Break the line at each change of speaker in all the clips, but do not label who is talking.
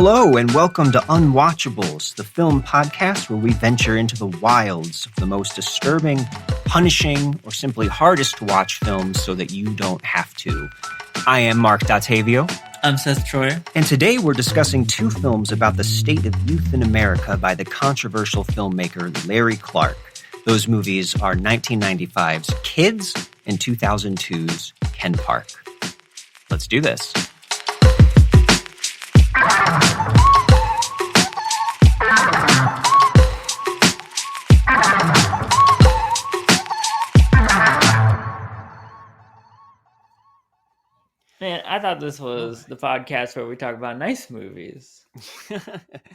Hello, and welcome to Unwatchables, the film podcast where we venture into the wilds of the most disturbing, punishing, or simply hardest to watch films so that you don't have to. I am Marc Dottavio.
I'm Seth Troyer.
And today we're discussing two films about the state of youth in America by the controversial filmmaker Larry Clark. Those movies are 1995's Kids and 2002's Ken Park. Let's do this.
Man, I thought this was the podcast where we talk about nice movies.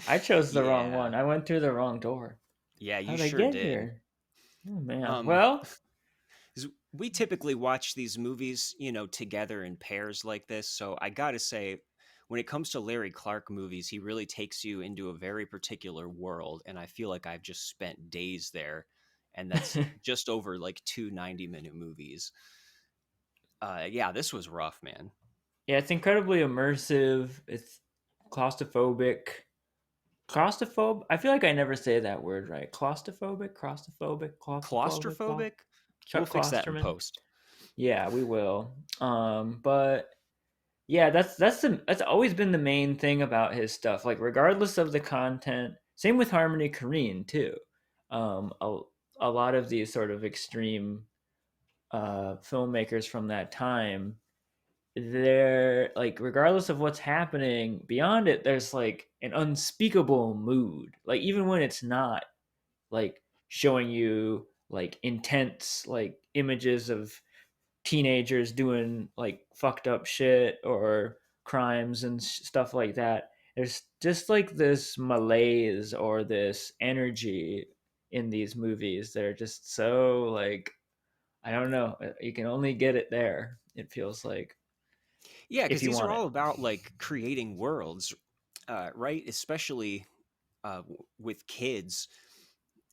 I chose the wrong one. I went through the wrong door.
Yeah, you
How'd
sure
I get
did.
here? Oh, man. Well,
we typically watch these movies, together in pairs like this. So I got to say, when it comes to Larry Clark movies, he really takes you into a very particular world. And I feel like I've just spent days there. And that's just over like two 90-minute movies. Yeah, this was rough, man.
Yeah, it's incredibly immersive. It's claustrophobic. Claustrophobe? I feel like I never say that word right. Claustrophobic?
Claustrophobic? We'll fix that in post.
Yeah, we will. But yeah, that's always been the main thing about his stuff. Like, regardless of the content, same with Harmony Korine too. A lot of these sort of extreme filmmakers from that time, they're like, regardless of what's happening beyond it, there's like an unspeakable mood. Like, even when it's not like showing you like intense like images of teenagers doing like fucked up shit or crimes and stuff like that, there's just like this malaise or this energy in these movies that are just so like, I don't know, you can only get it there, it feels like.
Yeah, because these are all about like creating worlds, right? Especially with kids.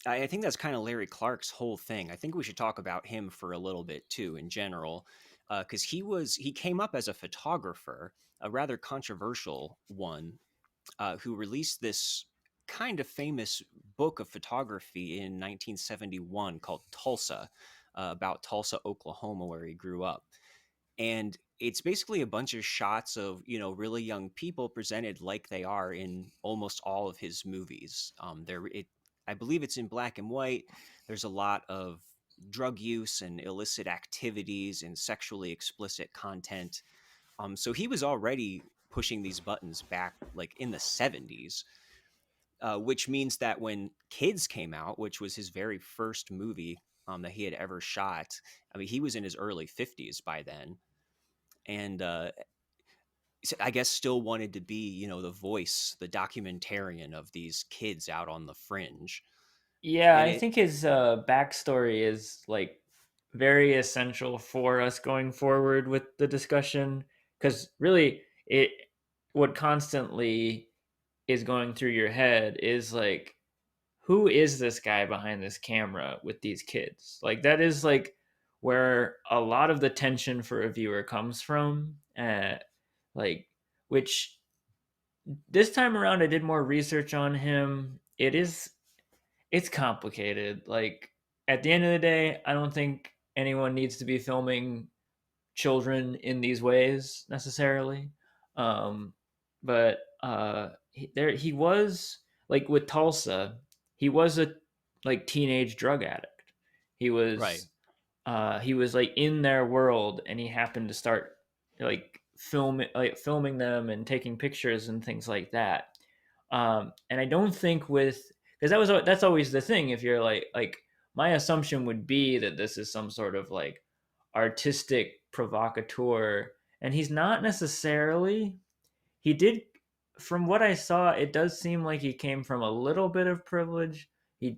I think that's kind of Larry Clark's whole thing. I think we should talk about him for a little bit too, in general, because he came up as a photographer, a rather controversial one, who released this kind of famous book of photography in 1971 called Tulsa, about Tulsa, Oklahoma, where he grew up. And it's basically a bunch of shots of, really young people presented like they are in almost all of his movies. I believe it's in black and white. There's a lot of drug use and illicit activities and sexually explicit content. So he was already pushing these buttons back like in the 70s, which means that when Kids came out, which was his very first movie that he had ever shot, I mean, he was in his early 50s by then. And I guess still wanted to be, the voice, the documentarian of these kids out on the fringe.
Yeah, I think his backstory is like very essential for us going forward with the discussion, because really what constantly is going through your head is like, who is this guy behind this camera with these kids? Like, that is like where a lot of the tension for a viewer comes from. Like, which this time around I did more research on him. It's complicated. Like, at the end of the day, I don't think anyone needs to be filming children in these ways necessarily. But he was like, with Tulsa, he was a like teenage drug addict. He was
right.
He was like in their world, and he happened to start like filming them and taking pictures and things like that. And I don't think because that's always the thing. If you're like my assumption would be that this is some sort of like artistic provocateur, and he's not necessarily. He did, from what I saw, it does seem like he came from a little bit of privilege. He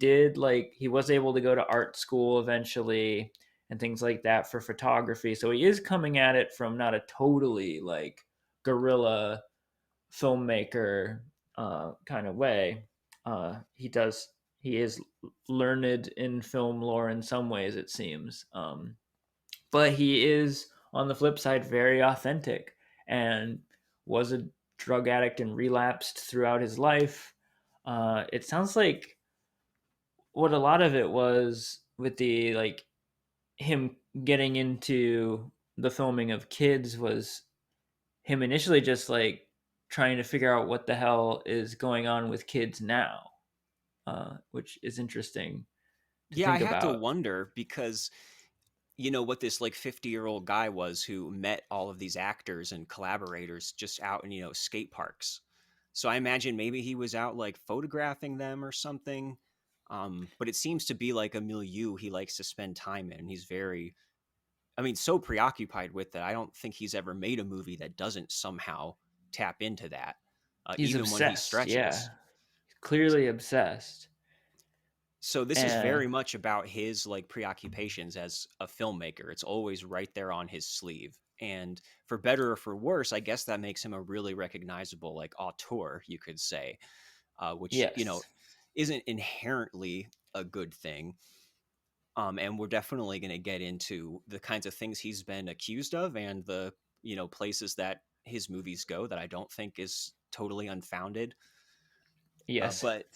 was able to go to art school eventually and things like that for photography. So he is coming at it from not a totally like guerrilla filmmaker kind of way. He is learned in film lore in some ways, it seems. But he is, on the flip side, very authentic, and was a drug addict and relapsed throughout his life. It sounds like what a lot of it was with the like him getting into the filming of kids was him initially just like trying to figure out what the hell is going on with kids now, which is interesting to
Yeah, I
think
have to
about.
wonder because you know what this like 50-year-old guy was who met all of these actors and collaborators just out in, skate parks. So I imagine maybe he was out like photographing them or something. But it seems to be like a milieu he likes to spend time in. He's very, I mean, so preoccupied with it. I don't think he's ever made a movie that doesn't somehow tap into that,
He's
even when he
obsessed,
stretches.
yeah, clearly obsessed.
So this is
And
very much about his like preoccupations as a filmmaker. It's always right there on his sleeve. And for better or for worse, I guess that makes him a really recognizable like auteur, you could say, which,
yes,
isn't inherently a good thing. And we're definitely going to get into the kinds of things he's been accused of and the, places that his movies go that I don't think is totally unfounded. Uh,
yes,
but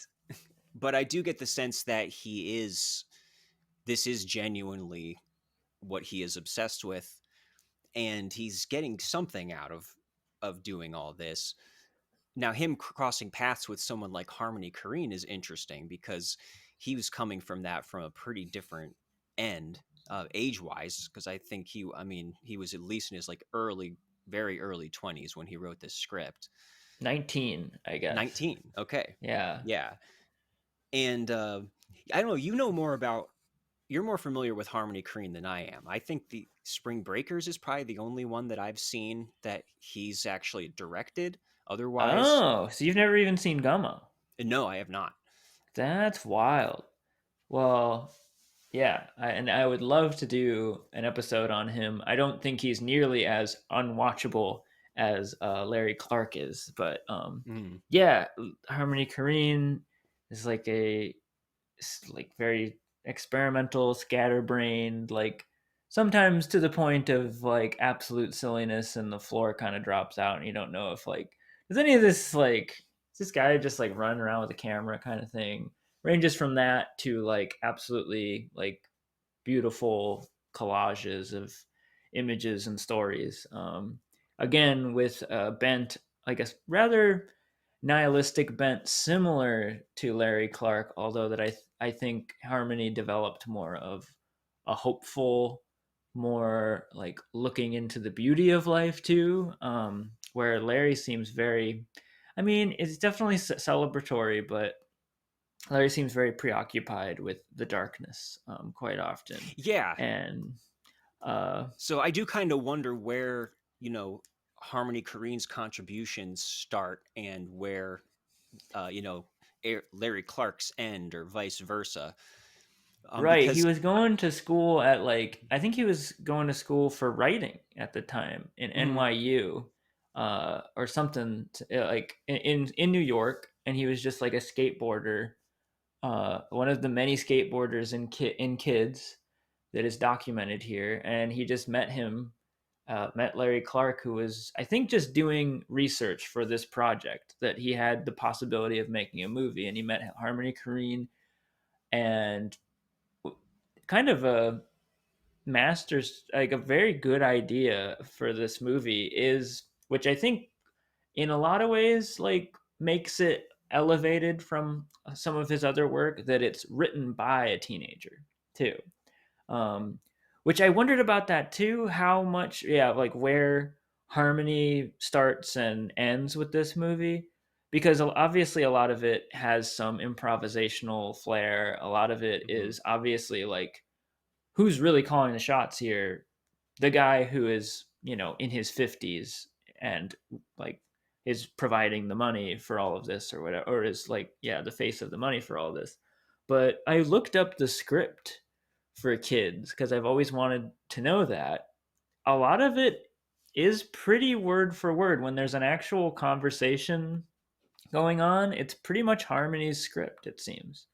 but I do get the sense that this is genuinely what he is obsessed with, and he's getting something out of doing all this. Now, him crossing paths with someone like Harmony Korine is interesting because he was coming from that from a pretty different end, age wise. Because I mean, he was at least in his like very early 20s when he wrote this script.
19, I guess.
19. Okay.
Yeah.
Yeah. And I don't know, you're more familiar with Harmony Korine than I am. I think the Spring Breakers is probably the only one that I've seen that he's actually directed. Otherwise,
Oh, so you've never even seen Gummo?
no, I have not.
That's wild. Well, yeah, and I would love to do an episode on him. I don't think he's nearly as unwatchable as Larry Clark is, but
Mm.
yeah, Harmony Korine is like like very experimental, scatterbrained, like sometimes to the point of like absolute silliness, and the floor kind of drops out, and you don't know if like does any of this like is this guy just like running around with a camera kind of thing. Ranges from that to like absolutely like beautiful collages of images and stories. Again, with a bent, I guess, rather nihilistic bent, similar to Larry Clark, although that I think Harmony developed more of a hopeful, more like looking into the beauty of life too. Where Larry seems very, I mean, it's definitely celebratory, but Larry seems very preoccupied with the darkness quite often,
Yeah.
and uh,
So I do kind of wonder where, Harmony Korine's contributions start and where, uh, you know, Larry Clark's end or vice versa.
right, he
Because,
was going to school at like I think he was going to school for writing at the time in
mhm,
NYU or something like in New York, and he was just like a skateboarder, one of the many skateboarders in kids that is documented here, and he just met Larry Clark, who was, I think, just doing research for this project that he had the possibility of making a movie, and he met Harmony Korine, and kind of a master's, like a very good idea for this movie is, which I think in a lot of ways like makes it elevated from some of his other work, that it's written by a teenager too. um, which I wondered about that too. How much, yeah, like where Harmony starts and ends with this movie, because obviously a lot of it has some improvisational flair. A lot of it
mhm.
is obviously like who's really calling the shots here, the guy who is in his 50s and like is providing the money for all of this or whatever, or is like the face of the money for all this. But I looked up the script for kids because I've always wanted to know that. A lot of it is pretty word for word. When there's an actual conversation going on, it's pretty much Harmony's script, it seems.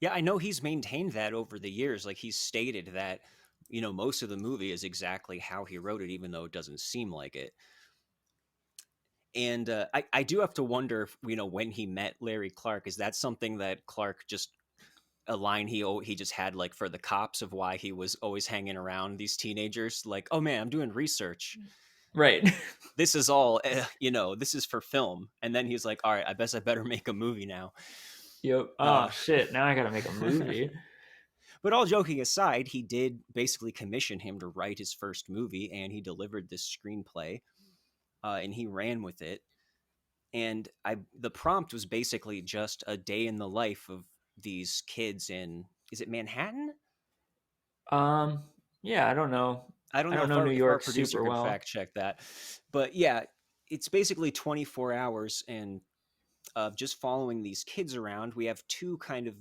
Yeah, I know he's maintained that over the years. Like he's stated that, most of the movie is exactly how he wrote it, even though it doesn't seem like it. And I do have to wonder if, when he met Larry Clark, is that something that Clark just, a line he just had like for the cops of why he was always hanging around these teenagers, like, oh man, I'm doing research,
Right.
this is all this is for film. And then he's like, all right, I better make a movie now.
Yep.
uh
Oh shit! Now I gotta make a movie.
but all joking aside, he did basically commission him to write his first movie, and he delivered this screenplay, and he ran with it. And the prompt was basically just a day in the life of these kids in, is it Manhattan?
Um. Yeah. I don't know.
I don't
I
know
don't
if
know
our
New
if our
York
producer
super
could
well.
fact check that, but yeah, it's basically 24 hours and of just following these kids around. We have two kind of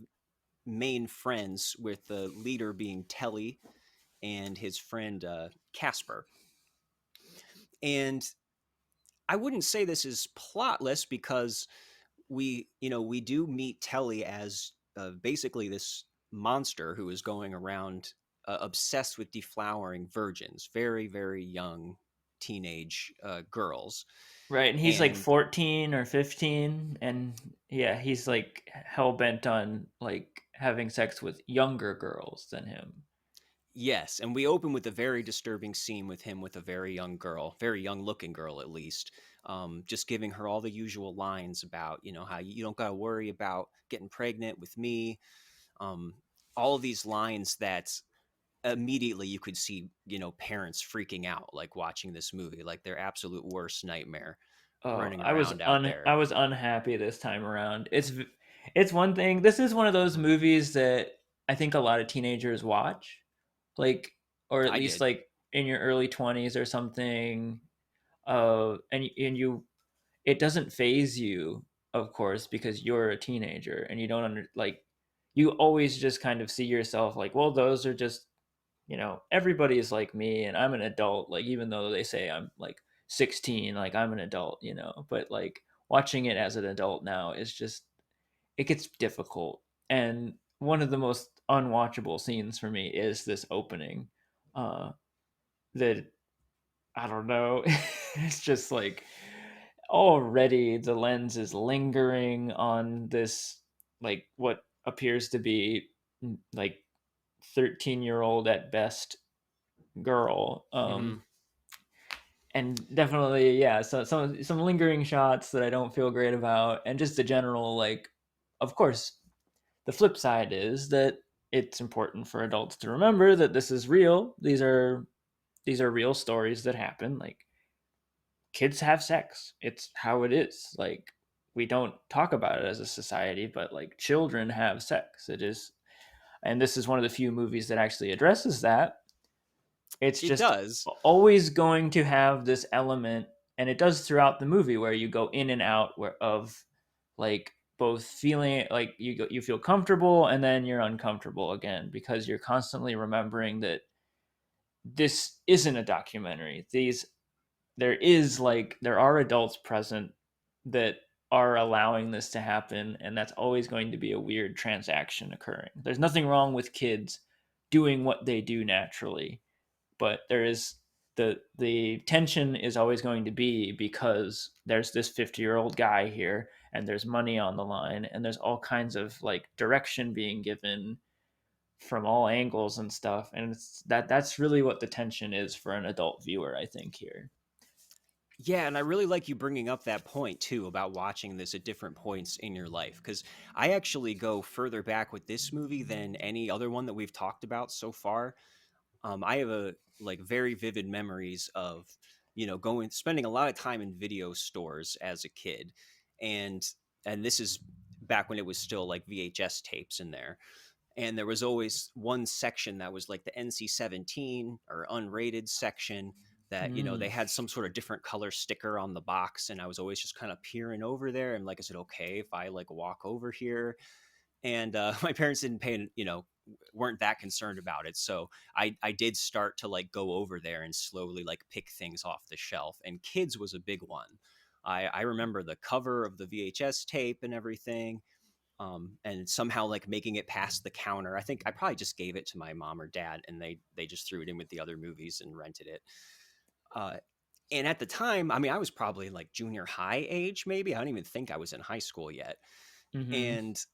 main friends, with the leader being Telly and his friend Casper. And I wouldn't say this is plotless, because we do meet Telly as basically this monster who is going around obsessed with deflowering virgins, very very young teenage girls.
Right, and he's like
And
14 or 15, and yeah, he's like hell bent on like having sex with younger girls than him.
yes, and we open with a very disturbing scene with him with a very young girl, very young looking girl at least, just giving her all the usual lines about, how you don't got to worry about getting pregnant with me. um, all of these lines that immediately you could see, parents freaking out, like watching this movie, like their absolute worst nightmare,
Oh,
running around out
I
there.
was unhappy this time around. It's one thing. This is one of those movies that I think a lot of teenagers watch, like, or at
I
least
did.
like in your early 20s or something. And you, it doesn't phase you, of course, because you're a teenager and you don't like, you always just kind of see yourself like, well, those are just, everybody is like me and I'm an adult, like, even though they say I'm like 16, like I'm an adult, but like watching it as an adult now is just, it gets difficult. And one of the most unwatchable scenes for me is this opening, uh that, I don't know, it's just like already the lens is lingering on this, like what appears to be like 13-year-old at best girl.
Hmm.
And definitely, yeah, so some lingering shots that I don't feel great about, and just the general, like, of course, the flip side is that it's important for adults to remember that this is real. These are real stories that happen. Like, kids have sex. It's how it is. Like, we don't talk about it as a society, but like children have sex. It is, and this is one of the few movies that actually addresses that. It's
It
just
does.
always going to have this element, and it does throughout the movie, where you go in and out of like both feeling like you feel comfortable and then you're uncomfortable again, because you're constantly remembering that this isn't a documentary. There are adults present that are allowing this to happen, and that's always going to be a weird transaction occurring. There's nothing wrong with kids doing what they do naturally, but there is, the tension is always going to be, because there's this 50-year-old guy here and there's money on the line and there's all kinds of like direction being given from all angles and stuff, and that's really what the tension is for an adult viewer, I think, here.
Yeah, and I really like you bringing up that point too about watching this at different points in your life, because I actually go further back with this movie than any other one that we've talked about so far. I have a like very vivid memories of, going spending a lot of time in video stores as a kid, and this is back when it was still like VHS tapes in there. And there was always one section that was like the NC-17 or unrated section, that
Mm.
they had some sort of different color sticker on the box, and I was always just kind of peering over there, and like, is it okay if I like walk over here? And my parents didn't pay, weren't that concerned about it, so I did start to like go over there and slowly like pick things off the shelf, and kids was a big one. I remember the cover of the VHS tape and everything, and somehow like making it past the counter. I think I probably just gave it to my mom or dad, and they just threw it in with the other movies and rented it. Uh, And at the time, I mean, I was probably like junior high age, maybe. I don't even think I was in high school yet.
Mm-hmm.
And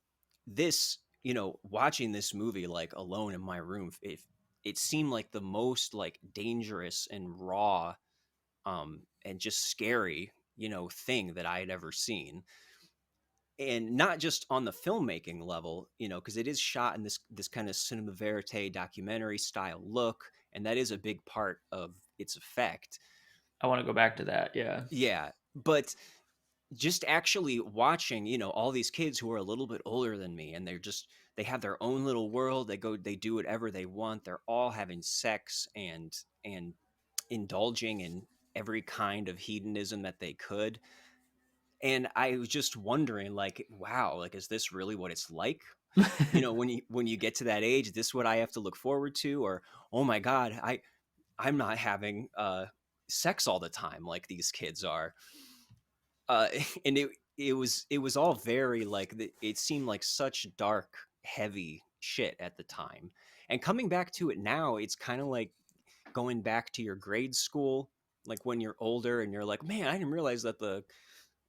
this, watching this movie like alone in my room, it seemed like the most like dangerous and raw, and just scary, thing that I had ever seen. And not just on the filmmaking level, because it is shot in this kind of cinema verite documentary style look, and that is a big part of its effect.
I want to go back to that. Yeah.
Yeah, but just actually watching, all these kids who are a little bit older than me, and they have their own little world. They do whatever they want. They're all having sex and indulging in every kind of hedonism that they could. And I was just wondering, like, wow, like, is this really what it's like? When you get to that age, is this what I have to look forward to? Or, oh my God, I'm not having sex all the time like these kids are. uh and it was all very like it seemed like such dark, heavy shit at the time. And coming back to it now, it's kind of like going back to your grade school, like when you're older and you're like, man, I didn't realize that the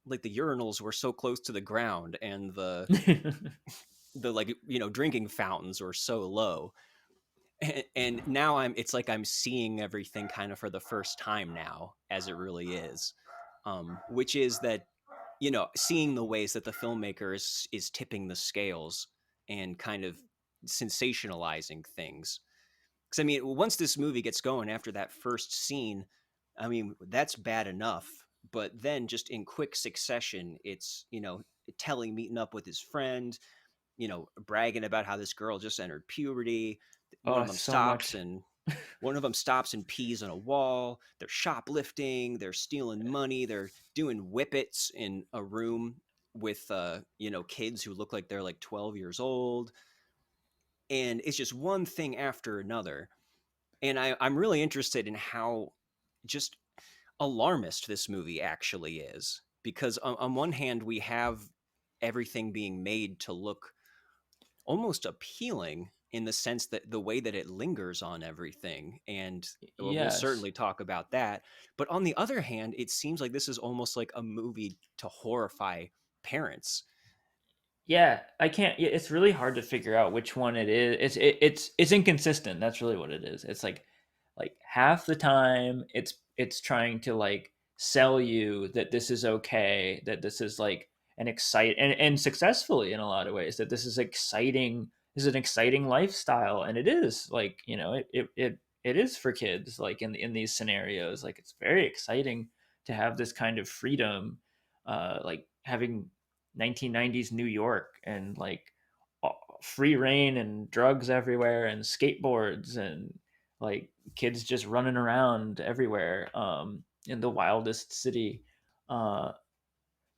urinals were so close to the ground, and the like, drinking fountains were so low. And now it's like I'm seeing everything kind of for the first time now, as it really is. Which is that, seeing the ways that the filmmaker is tipping the scales and kind of sensationalizing things. Because I mean, once this movie gets going after that first scene, I mean, that's bad enough. But then just in quick succession, it's, Telly meeting up with his friend, bragging about how this girl just entered puberty. One
Oh,
of them
so
stops
much.
and one of them stops and pees on a wall. They're shoplifting. They're stealing money. They're doing whippets in a room with, kids who look like they're like 12 years old. And it's just one thing after another. And I'm really interested in how just alarmist this movie actually is. Because on one hand, we have everything being made to look almost appealing in the sense that the way that it lingers on everything. And we'll
Yes.
certainly talk about that. But on the other hand, it seems like this is almost like a movie to horrify parents.
Yeah, I can't. It's really hard to figure out which one it is. It's inconsistent. That's really what it is. It's like half the time it's trying to like sell you that this is okay, that this is like an excite and successfully in a lot of ways, that this is exciting. This is an exciting lifestyle, and it is like, it is for kids, like in these scenarios. Like it's very exciting to have this kind of freedom, like having 1990s New York and like free reign and drugs everywhere and skateboards and like kids just running around everywhere, in the wildest city. Uh,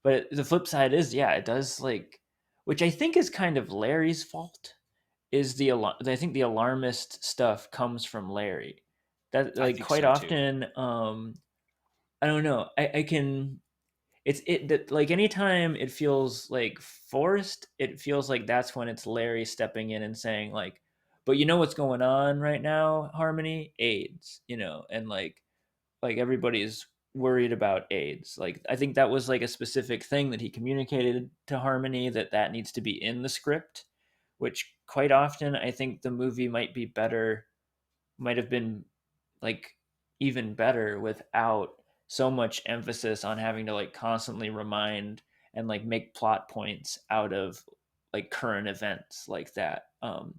but the flip side is, yeah, it does like, which I think is kind of Larry's fault. Is I think the alarmist stuff comes from Larry. That
I
like
think
quite
so too.
often, I don't know. I can it's it that like anytime it feels like forced, it feels like that's when it's Larry stepping in and saying like, but you know what's going on right now, Harmony? AIDS, and like everybody's worried about AIDS. Like I think that was like a specific thing that he communicated to Harmony, that needs to be in the script, which quite often I think the movie might have been like even better without so much emphasis on having to like constantly remind and like make plot points out of like current events like that.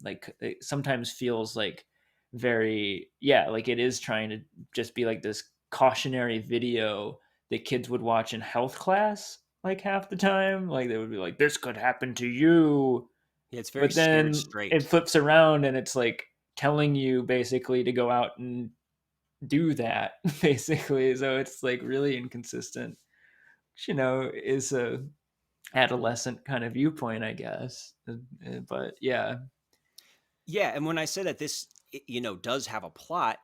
Like it sometimes feels like very, yeah, like it is trying to just be like this cautionary video that kids would watch in health class like half the time. Like they would be like, this could happen to you,
Yeah, it's very
but
scared
then it
straight.
flips around and it's like telling you basically to go out and do that basically. So it's like really inconsistent, which, is a adolescent kind of viewpoint, I guess. But yeah.
Yeah, and when I said that this, does have a plot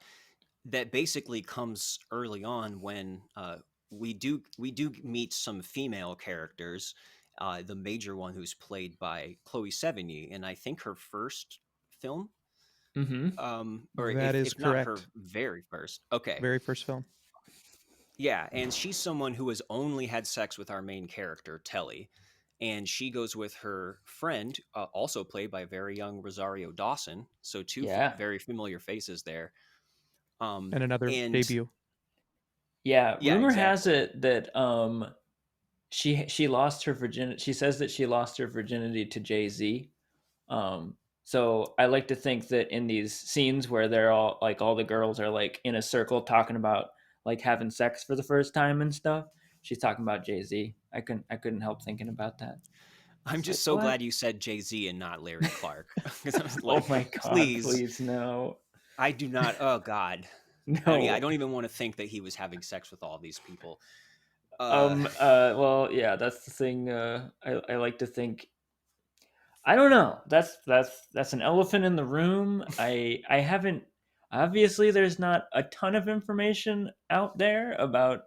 that basically comes early on when we do meet some female characters. The major one, who's played by Chloe Sevigny, and I think her first film,
Mm-hmm.
or
That is
if not her
correct.
very first. Okay.
Very first film.
Yeah, and she's someone who has only had sex with our main character, Telly. And she goes with her friend, also played by very young Rosario Dawson. So two
Yeah.
very familiar faces there.
And another
And
debut.
Yeah,
yeah,
rumor has
exactly.
it that she lost her virginity. She says that she lost her virginity to Jay-Z. So I like to think that in these scenes where they're all like all the girls are like in a circle talking about like having sex for the first time and stuff, she's talking about Jay-Z. I couldn't help thinking about that.
I'm
It's
just
like,
so
what?
glad you said Jay-Z and not Larry Clark. Because I was
Oh
like,
my god,
please,
please no.
I do not. Oh, God. I
No.
don't even want to think that he was having sex with all these people. Uh,
Well, yeah, that's the thing. I like to think. I don't know. That's an elephant in the room. I haven't. Obviously, there's not a ton of information out there about.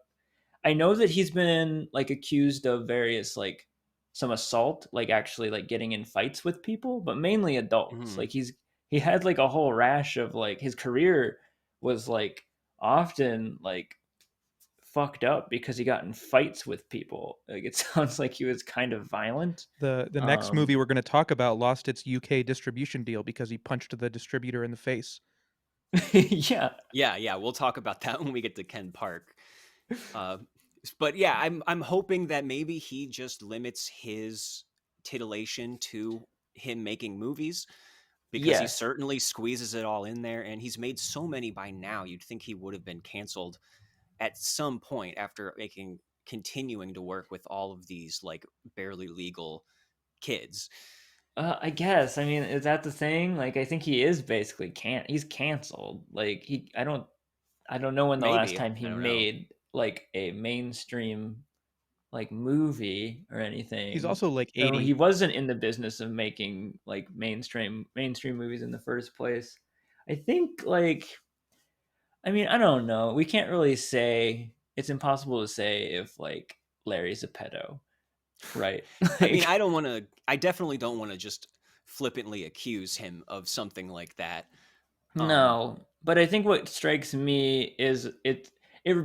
I know that he's been like accused of various like some assault, like actually like getting in fights with people, but mainly adults.
mhm.
Like he had like a whole rash of like his career was like often like fucked up because he got in fights with people. Like it sounds like he was kind of violent.
The next
Um
movie we're going to talk about lost its UK distribution deal because he punched the distributor in the face.
yeah.
Yeah, we'll talk about that when we get to Ken Park. Uh, but yeah, I'm hoping that maybe he just limits his titillation to him making movies because he
Yes.
certainly squeezes it all in there, and he's made so many by now. You'd think he would have been canceled at some point after continuing to work with all of these like barely legal kids.
I guess. I mean, is that the thing? Like I think he is basically he's canceled. Like I don't know when the last
Maybe,
time
I
he
don't know.
made like a mainstream like movie or
He's
anything.
also like
Or he
80.
wasn't in the business of making like mainstream movies in the first place. I think like I mean, I don't know. We can't really say it's impossible to say if like Larry's a pedo, right?
I mean,
like
I definitely don't want to just flippantly accuse him of something like that. Um,
no, but I think what strikes me is it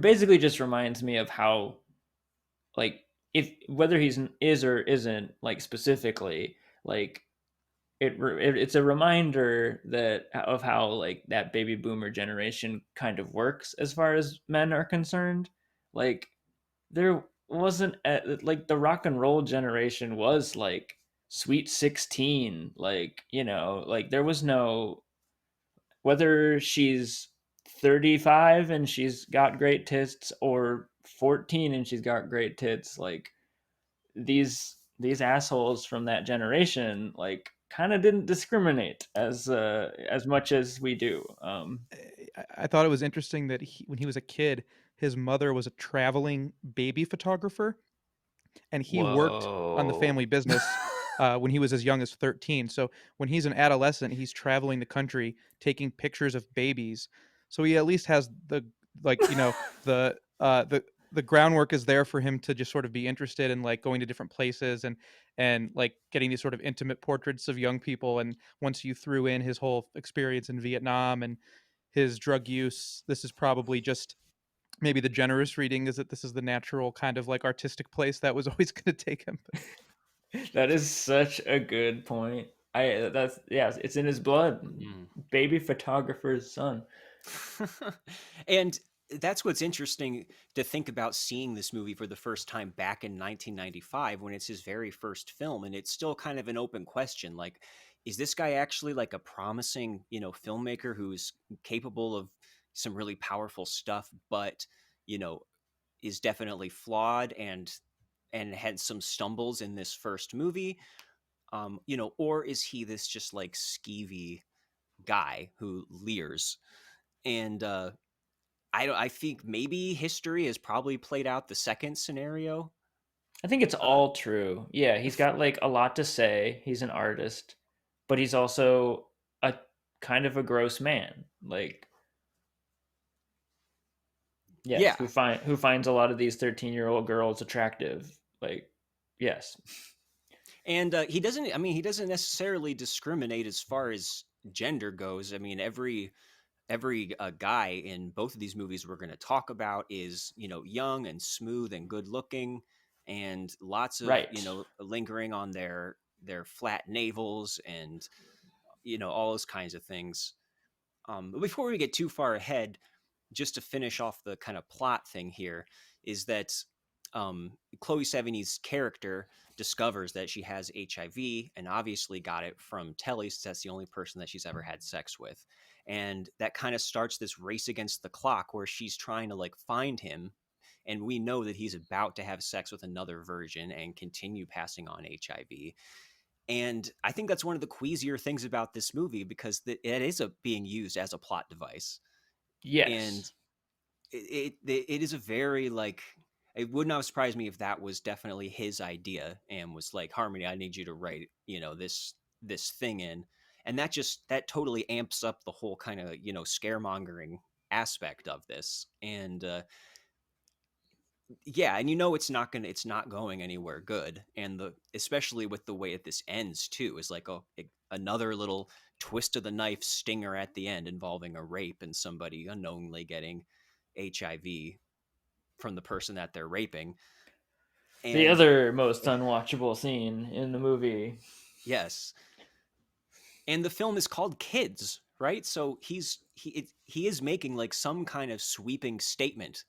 basically just reminds me of how like if whether he's is or isn't like specifically like it's a reminder that of how like that baby boomer generation kind of works as far as men are concerned. Like there wasn't like the rock and roll generation was like sweet 16, like like there was no whether she's 35 and she's got great tits or 14 and she's got great tits, like these assholes from that generation like kind of didn't discriminate as much as we do.
I thought it was interesting that when he was a kid, his mother was a traveling baby photographer, and he worked on the
Whoa.
family business when he was as young as 13. So when he's an adolescent, he's traveling the country taking pictures of babies. So he at least has the like the groundwork is there for him to just sort of be interested in like going to different places and like getting these sort of intimate portraits of young people. And once you threw in his whole experience in Vietnam and his drug use, this is probably just maybe the generous reading is that this is the natural kind of like artistic place that was always going to take him.
That is such a good point. That's yeah, it's in his blood.
mhm.
Baby photographer's son.
And that's what's interesting to think about seeing this movie for the first time back in 1995 when it's his very first film, and it's still kind of an open question. Like, is this guy actually like a promising, filmmaker who's capable of some really powerful stuff, but you know, is definitely flawed and had some stumbles in this first movie? Or is he this just like skeevy guy who leers? And I think maybe history has probably played out the second scenario.
I think it's
Uh,
all true. Yeah, he's
if
got like a lot to say. He's an artist, but he's also a kind of a gross man. Like, yes,
Yeah,
who finds a lot of these 13-year-old girls attractive. Like, yes.
and he doesn't. I mean, he doesn't necessarily discriminate as far as gender goes. I mean, every guy in both of these movies we're going to talk about is, young and smooth and good looking, and lots of,
Right.
lingering on their flat navels and, all those kinds of things. But before we get too far ahead, just to finish off the kind of plot thing here, is that Chloe Sevigny's character discovers that she has HIV, and obviously got it from Telly, since that's the only person that she's ever had sex with. And that kind of starts this race against the clock where she's trying to like find him. And we know that he's about to have sex with another virgin and continue passing on HIV. And I think that's one of the queasier things about this movie, because it is being used as a plot device. And
Yes.
it is a very like, it would not surprise me if that was definitely his idea and was like, Harmony, I need you to write, this thing in. And that totally amps up the whole kind of, scaremongering aspect of this. And yeah, and it's not going anywhere good. And especially with the way that this ends too, is like another little twist of the knife stinger at the end, involving a rape and somebody unknowingly getting HIV from the person that they're raping.
The
And
other most unwatchable scene in the movie.
yes, and the film is called Kids, right? So he is making like some kind of sweeping statement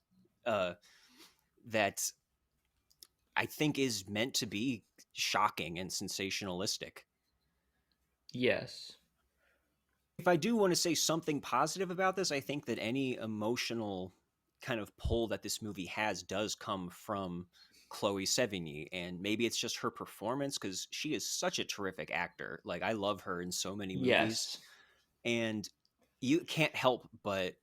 that I think is meant to be shocking and sensationalistic.
Yes.
If I do want to say something positive about this, I think that any emotional kind of pull that this movie has does come from Chloe Sevigny, and maybe it's just her performance, because she is such a terrific actor. Like, I love her in so many movies,
Yes.
and you can't help but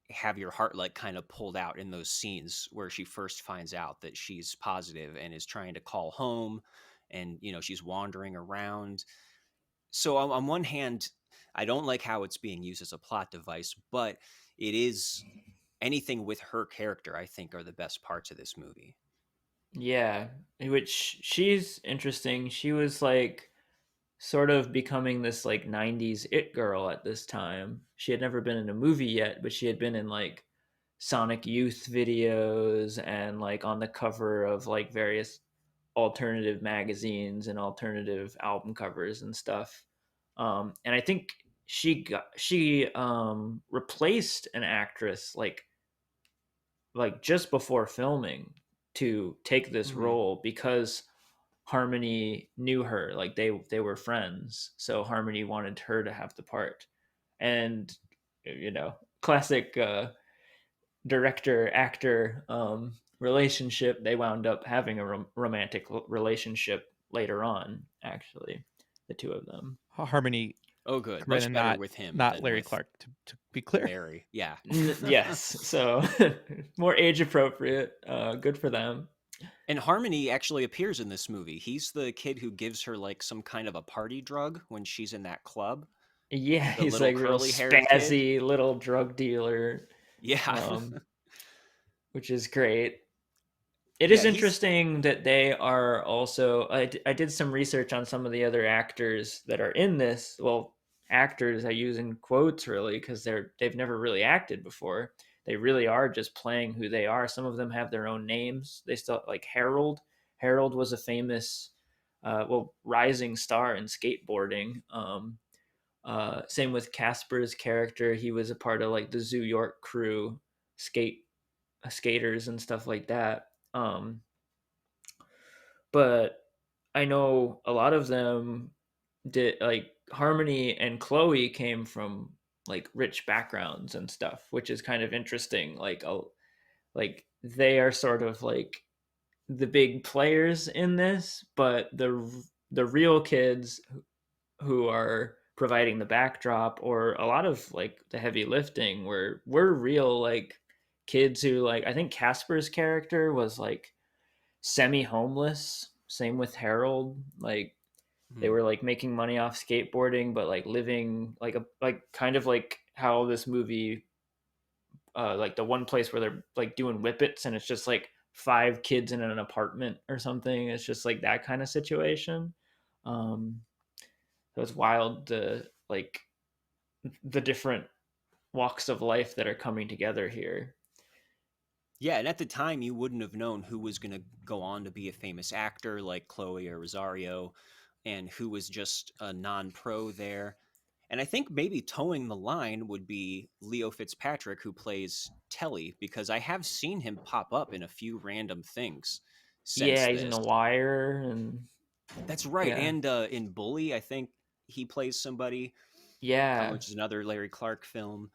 have your heart like kind of pulled out in those scenes where she first finds out that she's positive and is trying to call home, and she's wandering around. So on one hand, I don't like how it's being used as a plot device, but it is, anything with her character, I think, are the best parts of this movie.
Yeah. Which she's interesting. She was like sort of becoming this like 90s it girl at this time. She had never been in a movie yet, but she had been in like Sonic Youth videos and like on the cover of like various alternative magazines and alternative album covers and stuff. And I think she replaced an actress like just before filming to take this
Mm-hmm.
role because Harmony knew her, like they were friends, so Harmony wanted her to have the part. And classic director actor relationship, they wound up having a romantic relationship later on, actually, the two of them.
Harmony
Oh, good.
Korine,
Much
and
better with him
not
than
Larry
with
Clark, to be clear.
Larry. Yeah.
Yes, so more age appropriate. Good for them.
And Harmony actually appears in this movie. He's the kid who gives her like some kind of a party drug when she's in that club.
Yeah,
The
he's
little
like real
curly haired kid.
spazzy little drug dealer,
Yeah.
um, which is great. It
Yeah,
is
he's
interesting that they are also. I did some research on some of the other actors that are in this. Well, actors I use in quotes really because they've never really acted before. They really are just playing who they are. Some of them have their own names. They still like Harold. Harold was a famous, rising star in skateboarding. Same with Casper's character. He was a part of like the Zoo York crew, skaters and stuff like that. But I know a lot of them did, like Harmony and Chloe came from like rich backgrounds and stuff, which is kind of interesting. Like they are sort of like the big players in this, but the real kids who are providing the backdrop or a lot of like the heavy lifting were real like kids who, like, I think Casper's character was like semi homeless. Same with Harold. Like they
Mhm.
were like making money off skateboarding, but like living like kind of like how this movie, like the one place where they're like doing whippets and it's just like five kids in an apartment or something. It's just like that kind of situation. So it's wild, the like the different walks of life that are coming together here.
Yeah, and at the time, you wouldn't have known who was going to go on to be a famous actor like Chloe or Rosario, and who was just a non-pro there. And I think maybe towing the line would be Leo Fitzpatrick, who plays Telly, because I have seen him pop up in a few random things since
Yeah, he's in
this.
The Wire, and
That's right.
yeah,
And in Bully, I think he plays somebody,
yeah,
which is another Larry Clark film.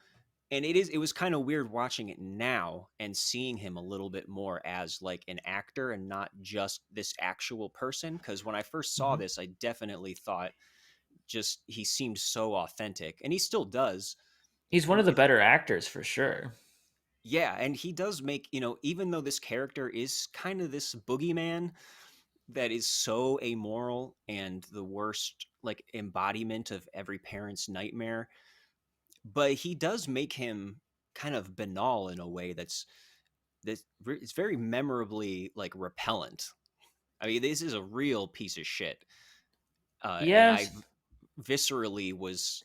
And it was kind of weird watching it now and seeing him a little bit more as like an actor and not just this actual person. Because when I first saw
mm-hmm.
this, I definitely thought just he seemed so authentic, and he still does.
He's one
And
of the better actors for sure.
yeah, and he does make, even though this character is kind of this boogeyman that is so amoral and the worst like embodiment of every parent's nightmare, but he does make him kind of banal in a way it's very memorably like repellent. I mean, this is a real piece of shit, and I
Yes,
viscerally was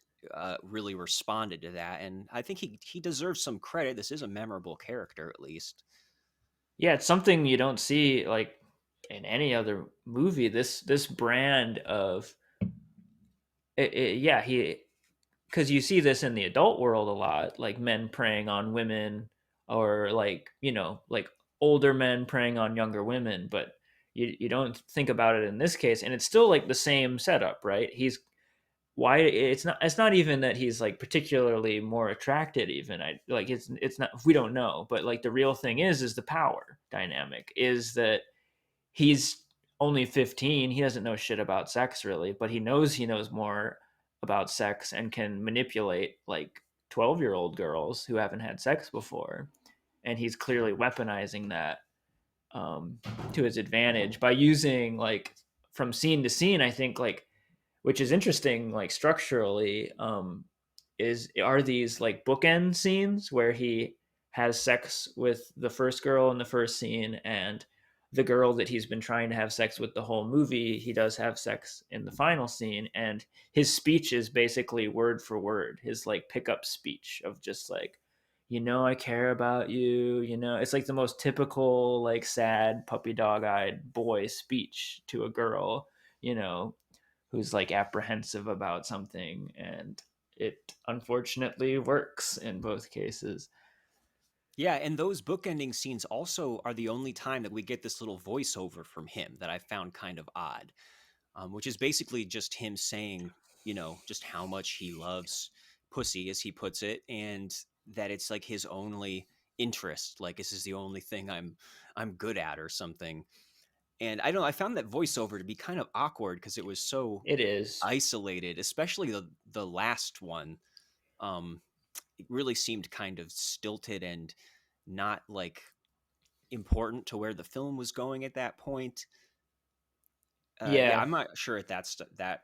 really responded to that, and I think he deserves some credit. This is a memorable character, at least.
yeah, it's something you don't see like in any other movie. This brand of yeah, he because you see this in the adult world a lot, like men preying on women, or like like older men preying on younger women, but you don't think about it in this case, and it's still like the same setup, right? He's why it's not even that he's like particularly more attracted, even I like it's not, we don't know, but like the real thing is the power dynamic is that he's only 15. He doesn't know shit about sex really, but he knows more about sex and can manipulate like 12-year-old girls who haven't had sex before. And he's clearly weaponizing that um, to his advantage by using like from scene to scene. I think like, which is interesting, like structurally, is are these like bookend scenes where he has sex with the first girl in the first scene, and the girl that he's been trying to have sex with the whole movie, he does have sex in the final scene, and his speech is basically word for word his like pickup speech of just like, I care about you, it's like the most typical like sad puppy dog-eyed boy speech to a girl, you know who's like apprehensive about something, and it unfortunately works in both cases.
Yeah, and those bookending scenes also are the only time that we get this little voiceover from him that I found kind of odd, which is basically just him saying, just how much he loves pussy, as he puts it, and that it's like his only interest. Like this is the only thing I'm good at, or something. And I don't know, I found that voiceover to be kind of awkward because it was so
It is.
isolated, especially the last one. It really seemed kind of stilted and not like important to where the film was going at that point. Yeah,
Yeah,
I'm not sure if that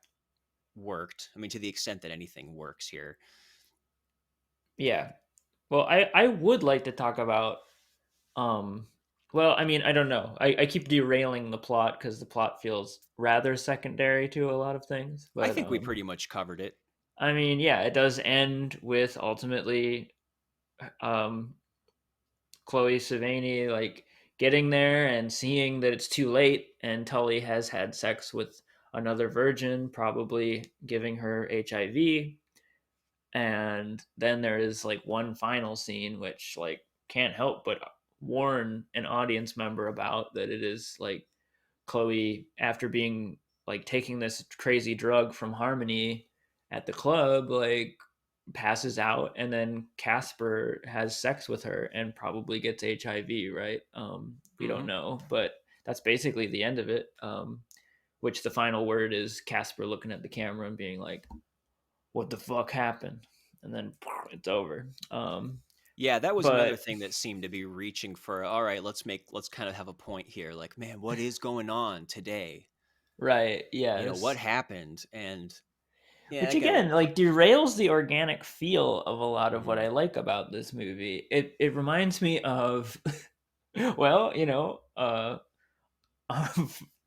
worked. I mean, to the extent that anything works here.
yeah. Well, I would like to talk about um well, I mean, I don't know. I keep derailing the plot because the plot feels rather secondary to a lot of things.
I
But
think we pretty much covered it.
I mean, yeah, it does end with ultimately um Chloe Sevigny like getting there and seeing that it's too late, and Tully has had sex with another virgin, probably giving her HIV. And then there is like one final scene which like can't help but warn an audience member about that it is like Chloe, after being like taking this crazy drug from Harmony at the club, like passes out, and then Casper has sex with her and probably gets HIV, right? We don't
Hmm.
know, but that's basically the end of it. Which the final word is Casper looking at the camera and being like, "What the fuck happened?" And then it's over.
Yeah, that was another
But
thing that seemed to be reaching for, all right, let's kind of have a point here. Like, man, what is going on today?
right, yeah,
What happened? And yeah,
which
I got a
again like derails the organic feel of a lot of what
mhm.
I like about this movie. It reminds me of well,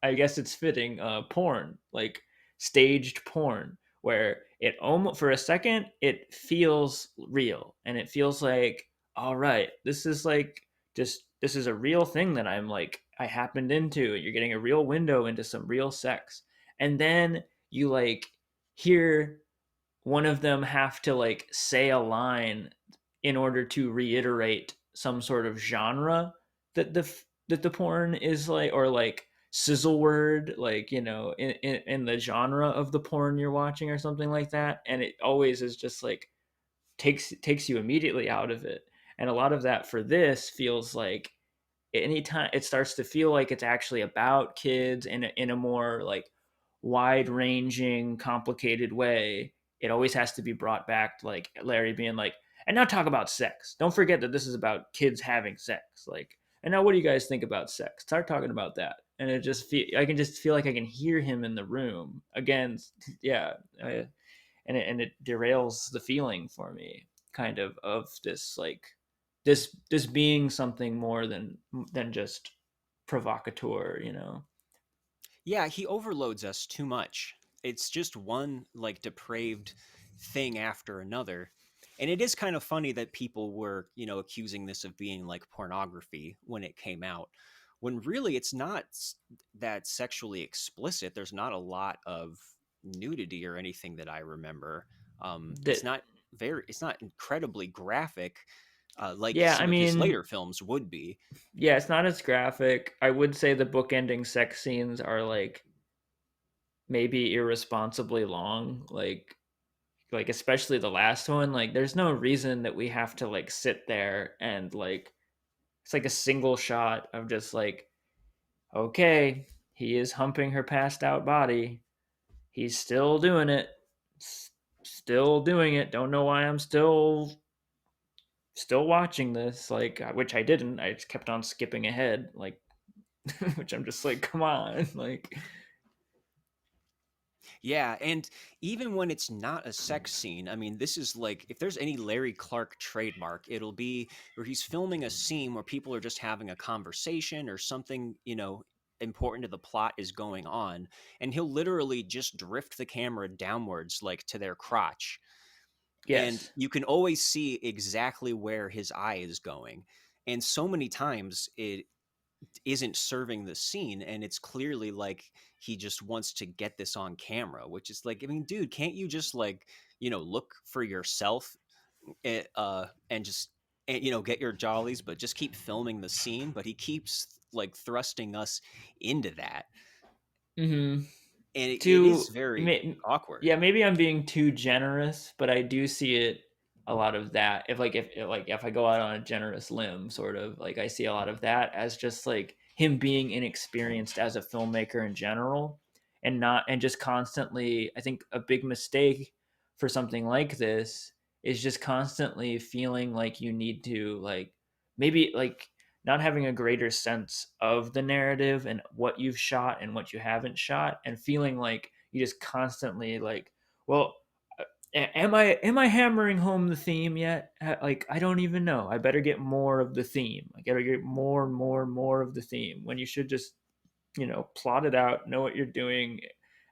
I guess it's fitting, porn, like staged porn, where it almost for a second it feels real and it feels like, all right, this is like just this is a real thing that I'm like I happened into. You're getting a real window into some real sex. And then you like hear one of them have to like say a line in order to reiterate some sort of genre that the porn is like, or like sizzle word, like, you know, in the genre of the porn you're watching or something like that. And it always is just like takes you immediately out of it. And a lot of that for this feels like anytime it starts to feel like it's actually about kids in a more like wide ranging, complicated way, it always has to be brought back to like Larry being like, and now talk about sex. Don't forget that this is about kids having sex. Like, and now what do you guys think about sex? Start talking about that. And it just I can just feel like I can hear him in the room again. Yeah. And it derails the feeling for me kind of this like this being something more than just provocateur, you know.
Yeah, he overloads us too much. It's just one like depraved thing after another. And it is kind of funny that people were, accusing this of being like pornography when it came out, when really it's not that sexually explicit. There's not a lot of nudity or anything that I remember. It's
That
not it's not incredibly graphic, like
Yeah, I
some of his
mean,
later films would be.
yeah, it's not as graphic. I would say the bookending sex scenes are like maybe irresponsibly long, like especially the last one. Like there's no reason that we have to like sit there and like it's like a single shot of just like, okay, he is humping her passed out body. He's still doing it. Still doing it. Don't know why I'm still watching this, like, which I didn't. I just kept on skipping ahead, like, which I'm just like, come on, like,
Yeah, and even when it's not a sex scene, I mean, this is like, if there's any Larry Clark trademark, it'll be where he's filming a scene where people are just having a conversation or something, important to the plot is going on, and he'll literally just drift the camera downwards, like to their crotch. And
yes.
you can always see exactly where his eye is going. And so many times it isn't serving the scene, and it's clearly like he just wants to get this on camera, which is like, I mean, dude, can't you just like, look for yourself, and just, and get your jollies, but just keep filming the scene. But he keeps like thrusting us into that,
Mm-hmm.
and it is
To
very awkward.
yeah, maybe I'm being too generous, but I do see it a lot of that. If I go out on a generous limb, sort of like I see a lot of that as just like him being inexperienced as a filmmaker in general, and just constantly. I think a big mistake for something like this is just constantly feeling like you need to like maybe like not having a greater sense of the narrative and what you've shot and what you haven't shot, and feeling like you just constantly like, well, am I hammering home the theme yet? Like I don't even know. I better get more of the theme. I gotta get more and more and more of the theme, when you should just, plot it out, know what you're doing,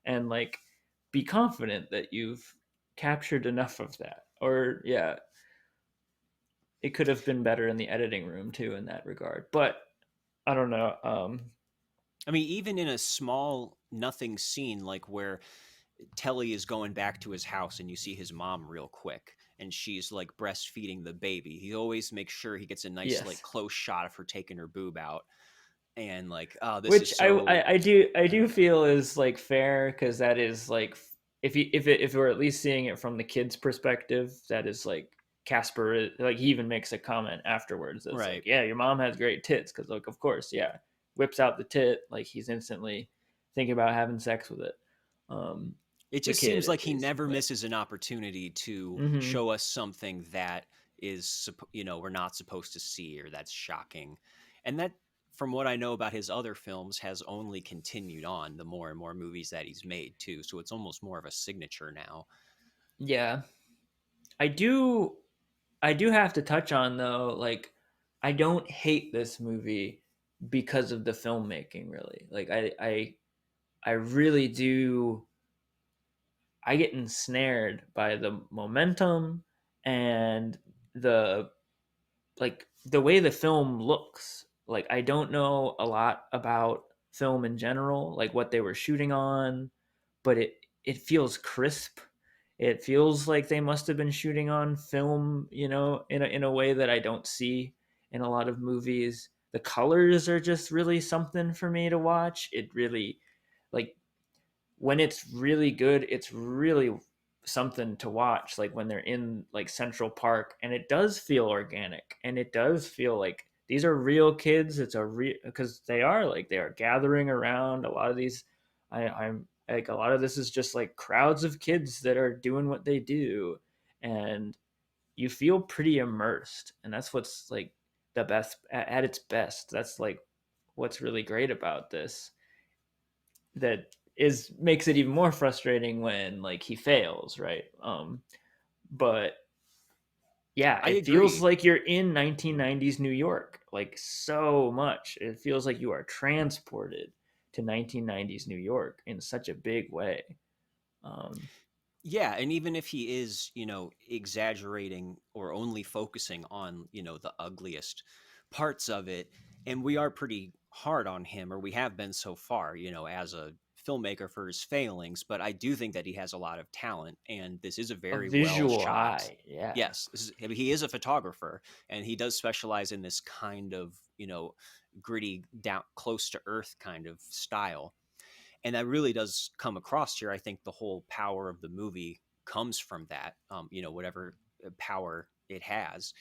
and like be confident that you've captured enough of that. Or yeah, it could have been better in the editing room too in that regard. But I don't know.
I mean, even in a small nothing scene, like where Telly is going back to his house and you see his mom real quick and she's like breastfeeding the baby, he always makes sure he gets a nice like
Yes,
close shot of her taking her boob out, and like, oh, this is
which
so.
I do feel is like fair, because that is like, if we're at least seeing it from the kid's perspective, that is like Casper, like he even makes a comment afterwards that's like,
Right.
yeah, your mom has great tits, because like of course, yeah, whips out the tit, like he's instantly thinking about having sex with it. Um,
It
the
just
kid
seems
at
like he
least,
never
but
misses an opportunity to
mm-hmm.
show us something that is, we're not supposed to see, or that's shocking. And that, from what I know about his other films, has only continued on the more and more movies that he's made too. So it's almost more of a signature now.
Yeah, I do I do have to touch on though, like I don't hate this movie because of the filmmaking really. Like I really do I get ensnared by the momentum and the like the way the film looks. Like I don't know a lot about film in general, like what they were shooting on, but it feels crisp. It feels like they must have been shooting on film, in a way that I don't see in a lot of movies. The colors are just really something for me to watch. It really, like, when it's really good, it's really something to watch. Like when they're in like Central Park, and it does feel organic, and it does feel like these are real kids. It's a real, because they are gathering around. A lot of these, I'm like, a lot of this is just like crowds of kids that are doing what they do, and you feel pretty immersed, and that's what's like the best at its best. That's like what's really great about this, that is makes it even more frustrating when like he fails, right? But yeah,
I
it feels
agree.
like you're in 1990s New York, like so much. It feels like you are transported to 1990s New York in such a big way. um
Yeah, and even if he is, exaggerating or only focusing on, the ugliest parts of it, and we are pretty hard on him, or we have been so far, as a filmmaker for his failings, but I do think that he has a lot of talent, and this is a
a
very well
visual
shot.
eye, yeah.
Yes, I mean, he is a photographer, and he does specialize in this kind of, gritty, down close to earth kind of style, and that really does come across here. I think the whole power of the movie comes from that, whatever power it has.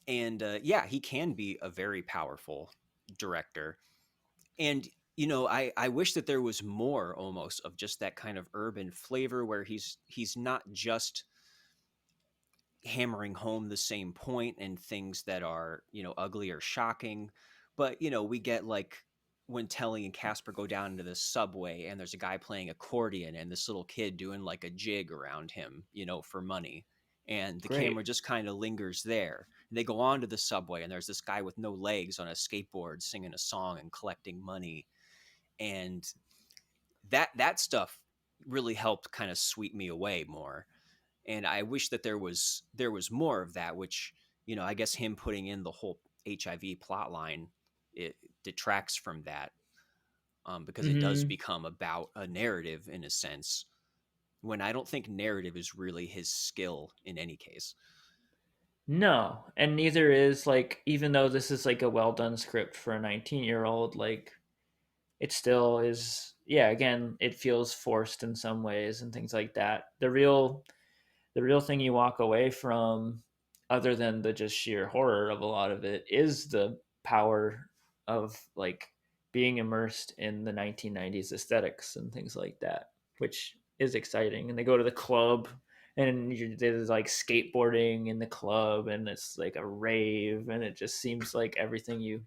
And yeah, he can be a very powerful director. And I wish that there was more almost of just that kind of urban flavor where he's not just hammering home the same point and things that are, ugly or shocking. But, we get like when Telly and Casper go down into the subway and there's a guy playing accordion and this little kid doing like a jig around him, for money. And the camera
Great.
just kind of lingers there. And they go on to the subway and there's this guy with no legs on a skateboard singing a song and collecting money. And that stuff really helped kind of sweep me away more, and I wish that there was more of that, which I guess him putting in the whole HIV plot line, it detracts from that, because it does
Hmm.
become about a narrative in a sense, when I don't think narrative is really his skill in any case.
No, and neither is, like, even though this is like a well done script for a 19-year-old, like it still is, yeah, again, it feels forced in some ways and things like that. The real thing you walk away from, other than the just sheer horror of a lot of it, is the power of like being immersed in the 1990s aesthetics and things like that, which is exciting. And they go to the club, and there's like skateboarding in the club, and it's like a rave, and it just seems like everything you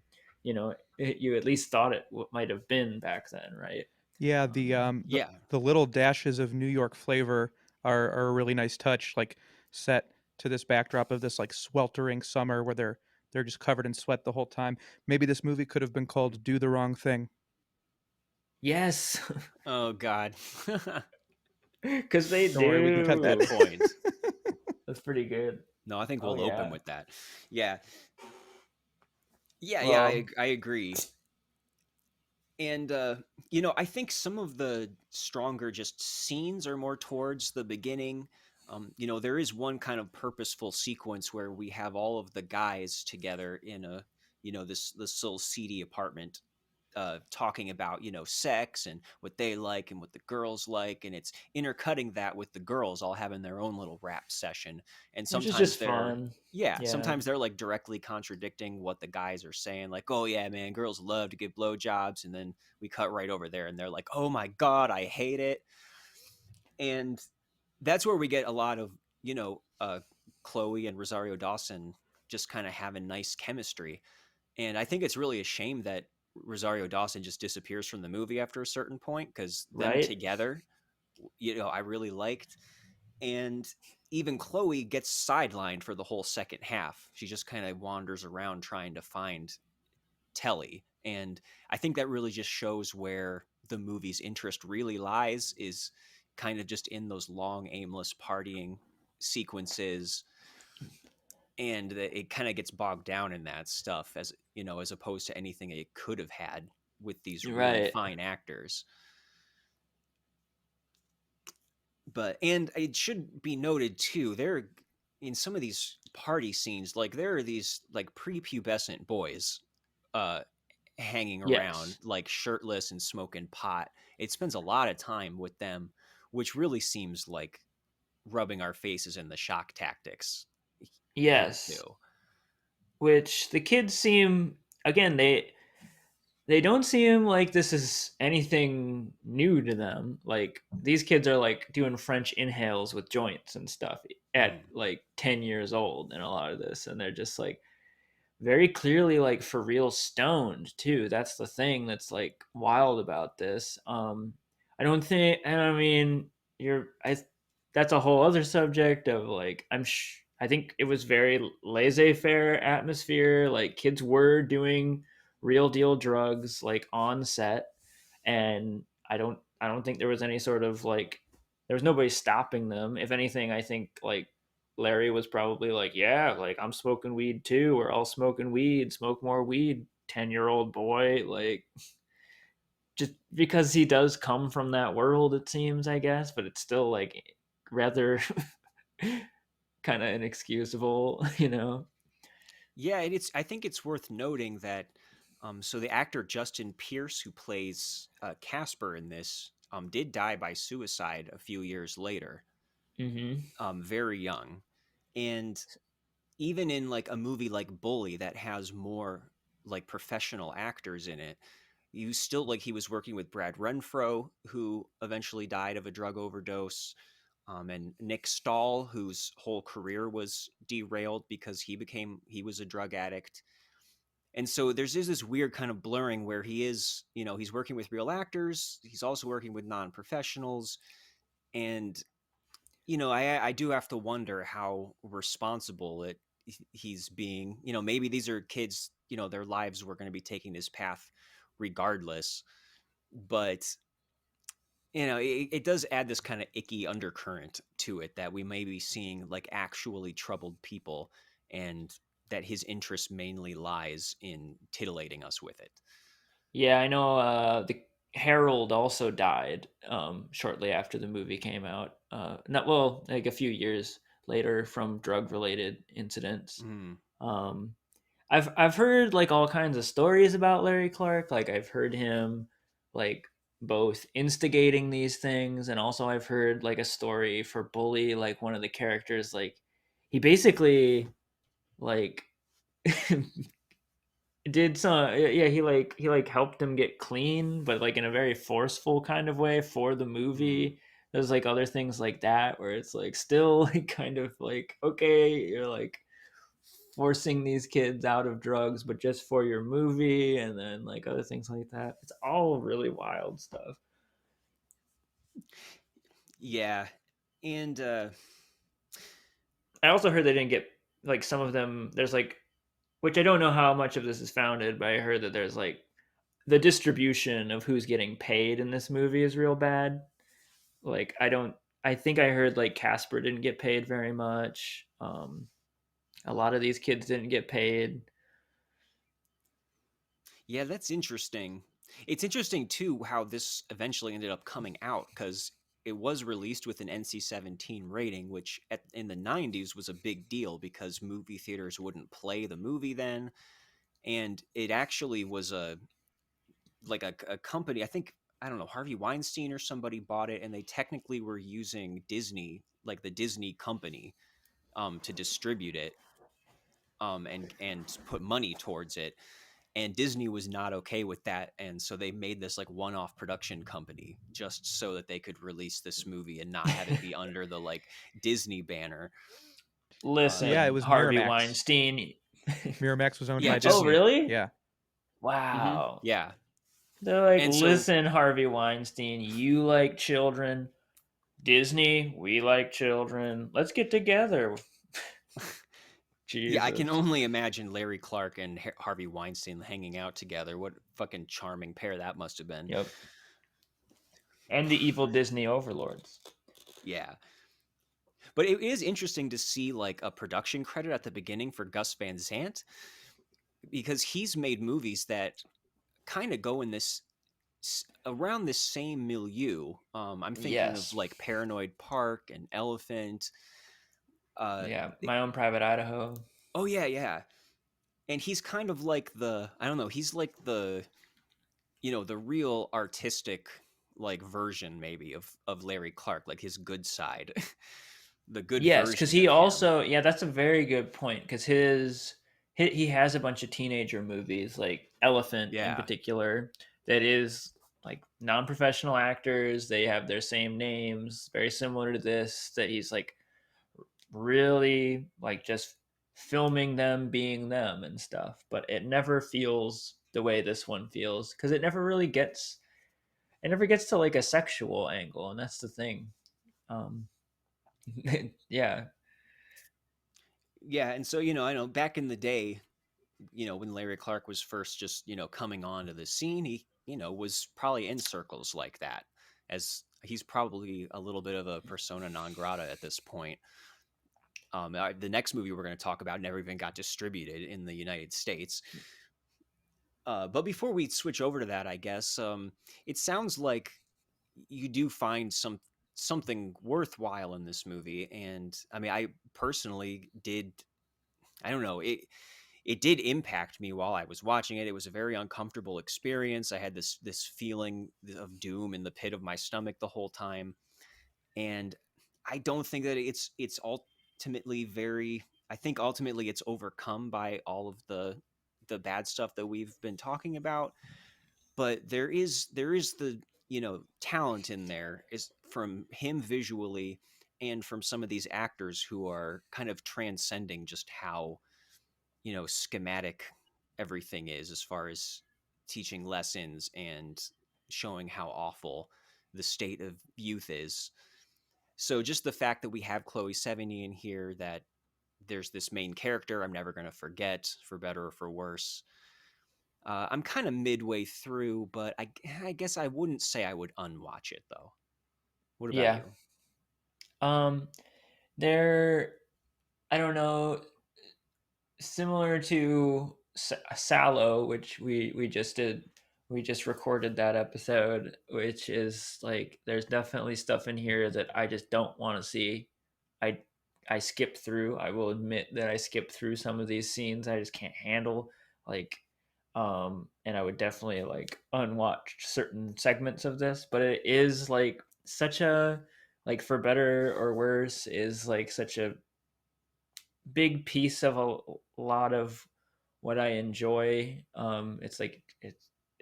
at least thought it might have been back then, right?
Yeah,
um,
Yeah,
the little dashes of New York flavor are a really nice touch, like set to this backdrop of this like sweltering summer where they're just covered in sweat the whole time. Maybe this movie could have been called "Do the Wrong Thing."
yes.
oh god.
Because they
Don't worry, we can cut that.
Good
do.
point.
That's pretty good.
No, I think
Oh
we'll open
yeah.
with that. Yeah, yeah, I,
Well,
I agree. And I think some of the stronger just scenes are more towards the beginning. There is one kind of purposeful sequence where we have all of the guys together in a, this little seedy apartment, talking about sex and what they like and what the girls like, and it's intercutting that with the girls all having their own little rap session, and
which is
sometimes
just
they're,
fun.
yeah,
Yeah.
sometimes they're like directly contradicting what the guys are saying, like, oh yeah man, girls love to give blowjobs, and then we cut right over there and they're like, oh my god, I hate it. And that's where we get a lot of, Chloe and Rosario Dawson just kind of having nice chemistry. And I think it's really a shame that Rosario Dawson just disappears from the movie after a certain point, because them
Right.
together, I really liked. And even Chloe gets sidelined for the whole second half. She just kind of wanders around trying to find Telly. And I think that really just shows where the movie's interest really lies, is kind of just in those long, aimless partying sequences, and it kind of gets bogged down in that stuff, as you know, as opposed to anything it could have had with these really fine actors. And it should be noted too, there in some of these party scenes, like there are these like prepubescent boys hanging around, like shirtless and smoking pot. It spends a lot of time with them, which really seems like rubbing our faces in the shock tactics.
Yes. Which the kids seem, again, they don't seem like this is anything new to them. Like these kids are like doing French inhales with joints and stuff at like 10 years old in a lot of this, and they're just like very clearly like for real stoned too. That's the thing that's like wild about this. I don't think, and I mean, that's a whole other subject of like, I think it was very laissez-faire atmosphere. Like kids were doing real deal drugs like on set, and I don't think there was any sort of like, there was nobody stopping them. If anything, I think like Larry was probably like, yeah, like I'm smoking weed too. We're all smoking weed. Smoke more weed, 10-year-old boy. Like, just because he does come from that world, it seems, I guess, but it's still like rather kind of inexcusable, you know?
Yeah, and I think it's worth noting that so the actor Justin Pierce, who plays Casper in this, did die by suicide a few years later, very young. And even in like a movie like Bully that has more like professional actors in it, you still like he was working with Brad Renfro, who eventually died of a drug overdose, and Nick Stahl, whose whole career was derailed because he was a drug addict. And so there's this weird kind of blurring where he is, you know, he's working with real actors, he's also working with non-professionals, and you know, I do have to wonder how responsible he's being. You know, maybe these are kids, you know, their lives were going to be taking this path regardless, but you know, it does add this kind of icky undercurrent to it that we may be seeing like actually troubled people, and that his interest mainly lies in titillating us with it.
Yeah, I know the Harold also died shortly after the movie came out. Not well, like a few years later from drug related incidents. Um, I've heard like all kinds of stories about Larry Clark. Like I've heard him like both instigating these things, and also I've heard like a story for Bully, like one of the characters, like he basically like did some, yeah, he helped him get clean, but like in a very forceful kind of way for the movie. There's like other things like that where it's like still like kind of like, okay, you're like forcing these kids out of drugs but just for your movie, and then like other things like that. It's all really wild stuff.
Yeah. And
I also heard they didn't get like some of them, there's like, which I don't know how much of this is founded, but I heard that there's like the distribution of who's getting paid in this movie is real bad. Like I think I heard like Casper didn't get paid very much. A lot of these kids didn't get paid.
Yeah, that's interesting. It's interesting too how this eventually ended up coming out, because it was released with an NC-17 rating, which in the 90s was a big deal because movie theaters wouldn't play the movie then. And it actually was a company, I think, I don't know, Harvey Weinstein or somebody bought it, and they technically were using Disney, like the Disney company, to distribute it, and put money towards it. And Disney was not okay with that, and so they made this like one-off production company just so that they could release this movie and not have it be under the like Disney banner.
Listen,
yeah, it was
Harvey
Miramax.
Weinstein.
Miramax was owned
Yeah,
by
just-
Oh,
Disney.
really?
Yeah.
Wow.
Yeah.
They're like,
And so-
listen, Harvey Weinstein, you like children. Disney, we like children. Let's get together. Jesus.
Yeah, I can only imagine Larry Clark and Harvey Weinstein hanging out together. What fucking charming pair that must have been.
Yep. and the evil Disney overlords.
Yeah. But it is interesting to see like a production credit at the beginning for Gus Van Sant, because he's made movies that kind of go in this around this same milieu. I'm thinking of
Yes.
like Paranoid Park and Elephant.
Yeah, My Own Private Idaho.
Oh yeah, yeah. And he's kind of like I don't know, he's like the the real artistic like version maybe of Larry Clark, like his good side. The good
Yes, because
version
he
of him.
also, yeah, that's a very good point. Because he has a bunch of teenager movies, like Elephant in
Yeah.
particular, that is like non-professional actors. They have their same names, very similar to this. That he's like really like just filming them being them and stuff. But it never feels the way this one feels because it never really gets. It never gets to like a sexual angle, and that's the thing. Um, yeah,
Yeah, and so I know back in the day, when Larry Clark was first just, coming onto the scene, he, was probably in circles like that, as he's probably a little bit of a persona non grata at this point. The next movie we're going to talk about never even got distributed in the United States. But before we switch over to that, I guess it sounds like you do find something worthwhile in this movie, and I mean, I personally did. I don't know, it did impact me while I was watching it. It was a very uncomfortable experience. I had this feeling of doom in the pit of my stomach the whole time, and I don't think that it's ultimately very. I think ultimately it's overcome by all of the bad stuff that we've been talking about. But there is the talent in there is from him visually, and from some of these actors who are kind of transcending just how schematic everything is, as far as teaching lessons and showing how awful the state of youth is. So just the fact that we have Chloe Sevigny in here, that there's this main character I'm never going to forget, for better or for worse. I'm kind of midway through, but I guess I wouldn't say I would unwatch it though. What about
yeah.
you?
Um, they're I don't know, similar to Sallow, which we just did. We just recorded that episode, which is like there's definitely stuff in here that I just don't want to see. I I skip through. I will admit that I skip through some of these scenes. I just can't handle like and I would definitely like unwatch certain segments of this, but it is like such a like for better or worse is like such a big piece of a lot of what I enjoy. It's like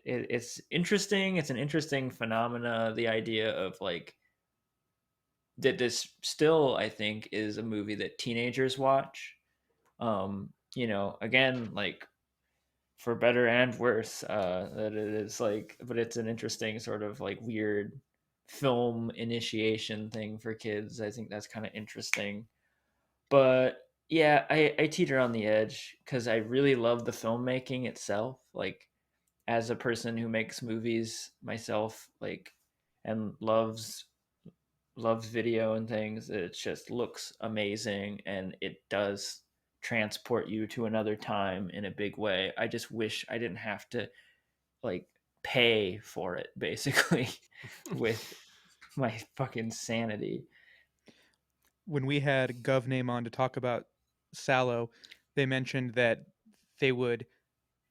it's interesting. It's an interesting phenomena. The idea of like that this still I think is a movie that teenagers watch. Again, like for better and worse, that it is like, but it's an interesting sort of like weird film initiation thing for kids. I think that's kind of interesting. But yeah, I teeter on the edge because I really love the filmmaking itself. Like as a person who makes movies myself, like and loves video and things, it just looks amazing and it does transport you to another time in a big way. I just wish I didn't have to like pay for it basically with my fucking sanity.
When we had GovName on to talk about Sallow, they mentioned that they would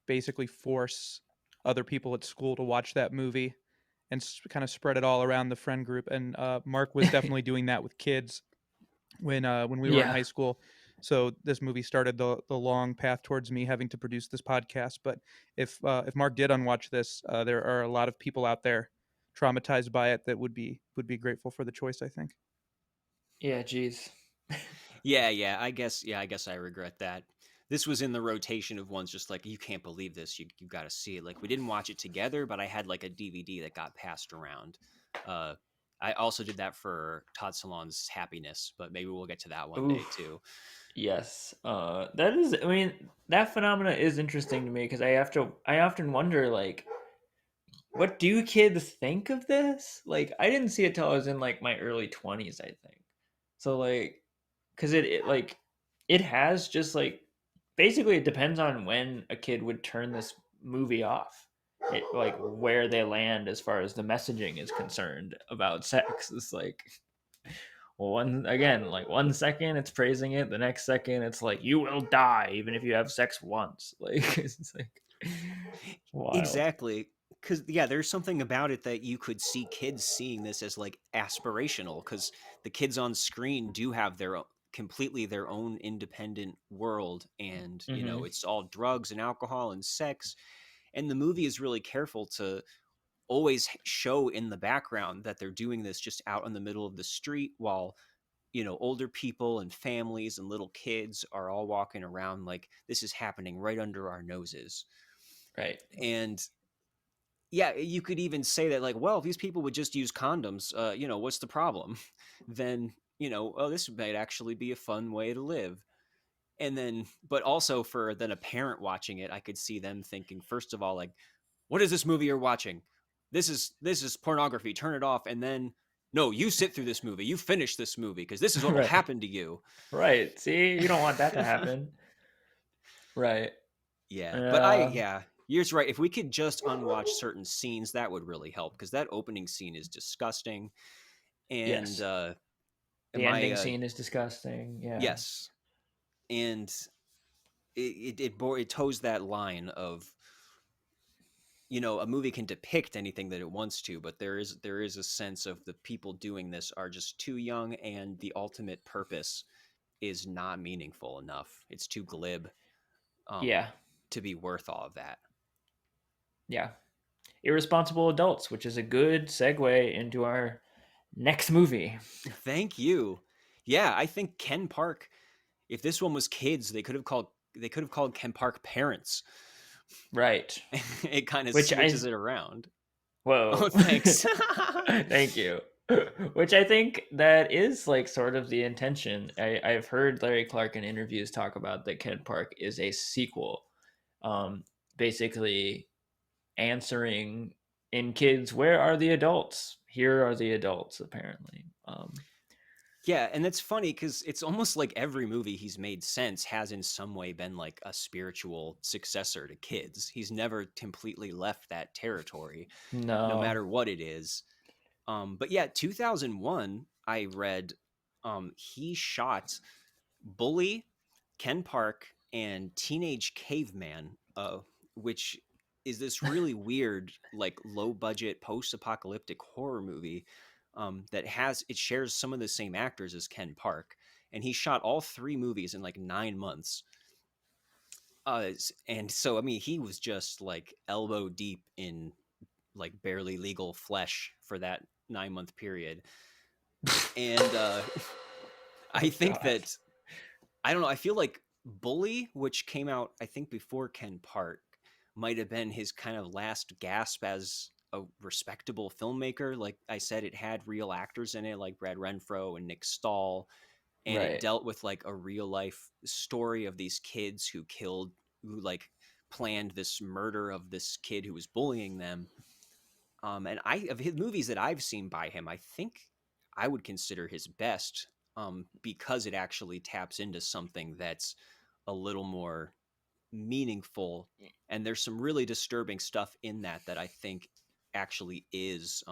basically force other people at school to watch that movie and kind of spread it all around the friend group. And Mark was definitely doing that with kids when we were in
Yeah.
high school. So this movie started the long path towards me having to produce this podcast. But if Mark did unwatch this, there are a lot of people out there traumatized by it that would be grateful for the choice, I think.
Yeah, geez.
Yeah, I guess I regret that. This was in the rotation of ones just like, you can't believe this. You got to see it. Like, we didn't watch it together, but I had like a DVD that got passed around. Uh, I also did that for Todd Salon's Happiness, but maybe we'll get to that one day
Oof.
too.
Yes. That is, I mean, that phenomena is interesting to me because I often wonder like what do kids think of this? Like, I didn't see it till I was in like my early 20s, I think. So like, because it like it has just like basically it depends on when a kid would turn this movie off. It, like where they land as far as the messaging is concerned about sex. It's like, well, one second it's praising it, the next second it's like you will die even if you have sex once. Like it's like wild.
Exactly. Because, yeah, there's something about it that you could see kids seeing this as like aspirational, because the kids on screen do have completely their own independent world. And,
Mm-hmm.
it's all drugs and alcohol and sex. And the movie is really careful to always show in the background that they're doing this just out in the middle of the street while, older people and families and little kids are all walking around like this is happening right under our noses.
Right.
And yeah, you could even say that, like, well, if these people would just use condoms, what's the problem? Then, oh, this might actually be a fun way to live. And then, but also for then a parent watching it, I could see them thinking, first of all, like, what is this movie you're watching? This is pornography. Turn it off. And then, no, you sit through this movie. You finish this movie because this is what will
Right.
happen to you.
Right. See, you don't want that to happen. Right.
Yeah, but yeah, you're right. If we could just unwatch certain scenes, that would really help, because that opening scene is disgusting. And
Yes. The ending scene is disgusting. Yeah.
yes, and it toes that line of, a movie can depict anything that it wants to, but there is a sense of the people doing this are just too young, and the ultimate purpose is not meaningful enough. It's too glib,
Yeah.
to be worth all of that.
Yeah. Irresponsible adults, which is a good segue into our next movie.
Thank you. Yeah, I think Ken Park. If this one was kids, they could have called Ken Park Parents.
Right.
It kind of
Which
switches it around.
Whoa.
Oh, thanks.
Thank you. Which I think that is like sort of the intention. I've heard Larry Clark in interviews talk about that Ken Park is a sequel, um, basically answering in kids, where are the adults? Here are the adults, apparently.
Yeah, and it's funny because it's almost like every movie he's made since has in some way been like a spiritual successor to kids. He's never completely left that territory, no
No.
matter what it is. But yeah, 2001, I read, he shot Bully, Ken Park, and Teenage Caveman, which is this really weird, like low budget post apocalyptic horror movie, that shares some of the same actors as Ken Park, and he shot all three movies in like 9 months. And so I mean, he was just like elbow deep in like barely legal flesh for that 9 month period. And I think
God.
that, I don't know, I feel like Bully, which came out I think before Ken Park, might have been his kind of last gasp as a respectable filmmaker. Like I said, it had real actors in it like Brad Renfro and Nick Stahl, and it
Right.
dealt with like a real life story of these kids who like planned this murder of this kid who was bullying them. And of his movies that I've seen by him, I think I would consider his best, because it actually taps into something that's a little more meaningful, and there's some really disturbing stuff in that I think actually is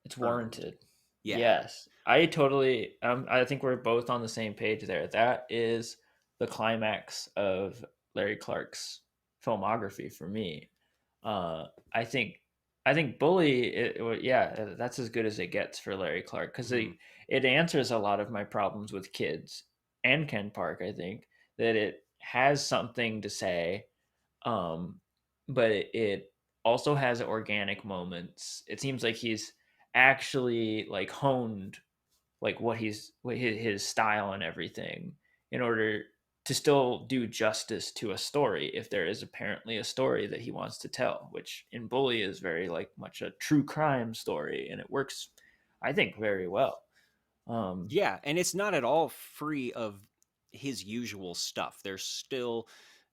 It's
earned.
warranted.
Yeah.
Yes. I think we're both on the same page there. That is the climax of Larry Clark's filmography for me. Uh, I think I think Bully, yeah, that's as good as it gets for Larry Clark, because
Mhm.
it answers a lot of my problems with kids and Ken Park. I think that it has something to say, um, but it also has organic moments. It seems like he's actually like honed like what his style and everything in order to still do justice to a story, if there is apparently a story that he wants to tell, which in Bully is very like much a true crime story, and it works, I think, very well.
Yeah, and it's not at all free of his usual stuff. There's still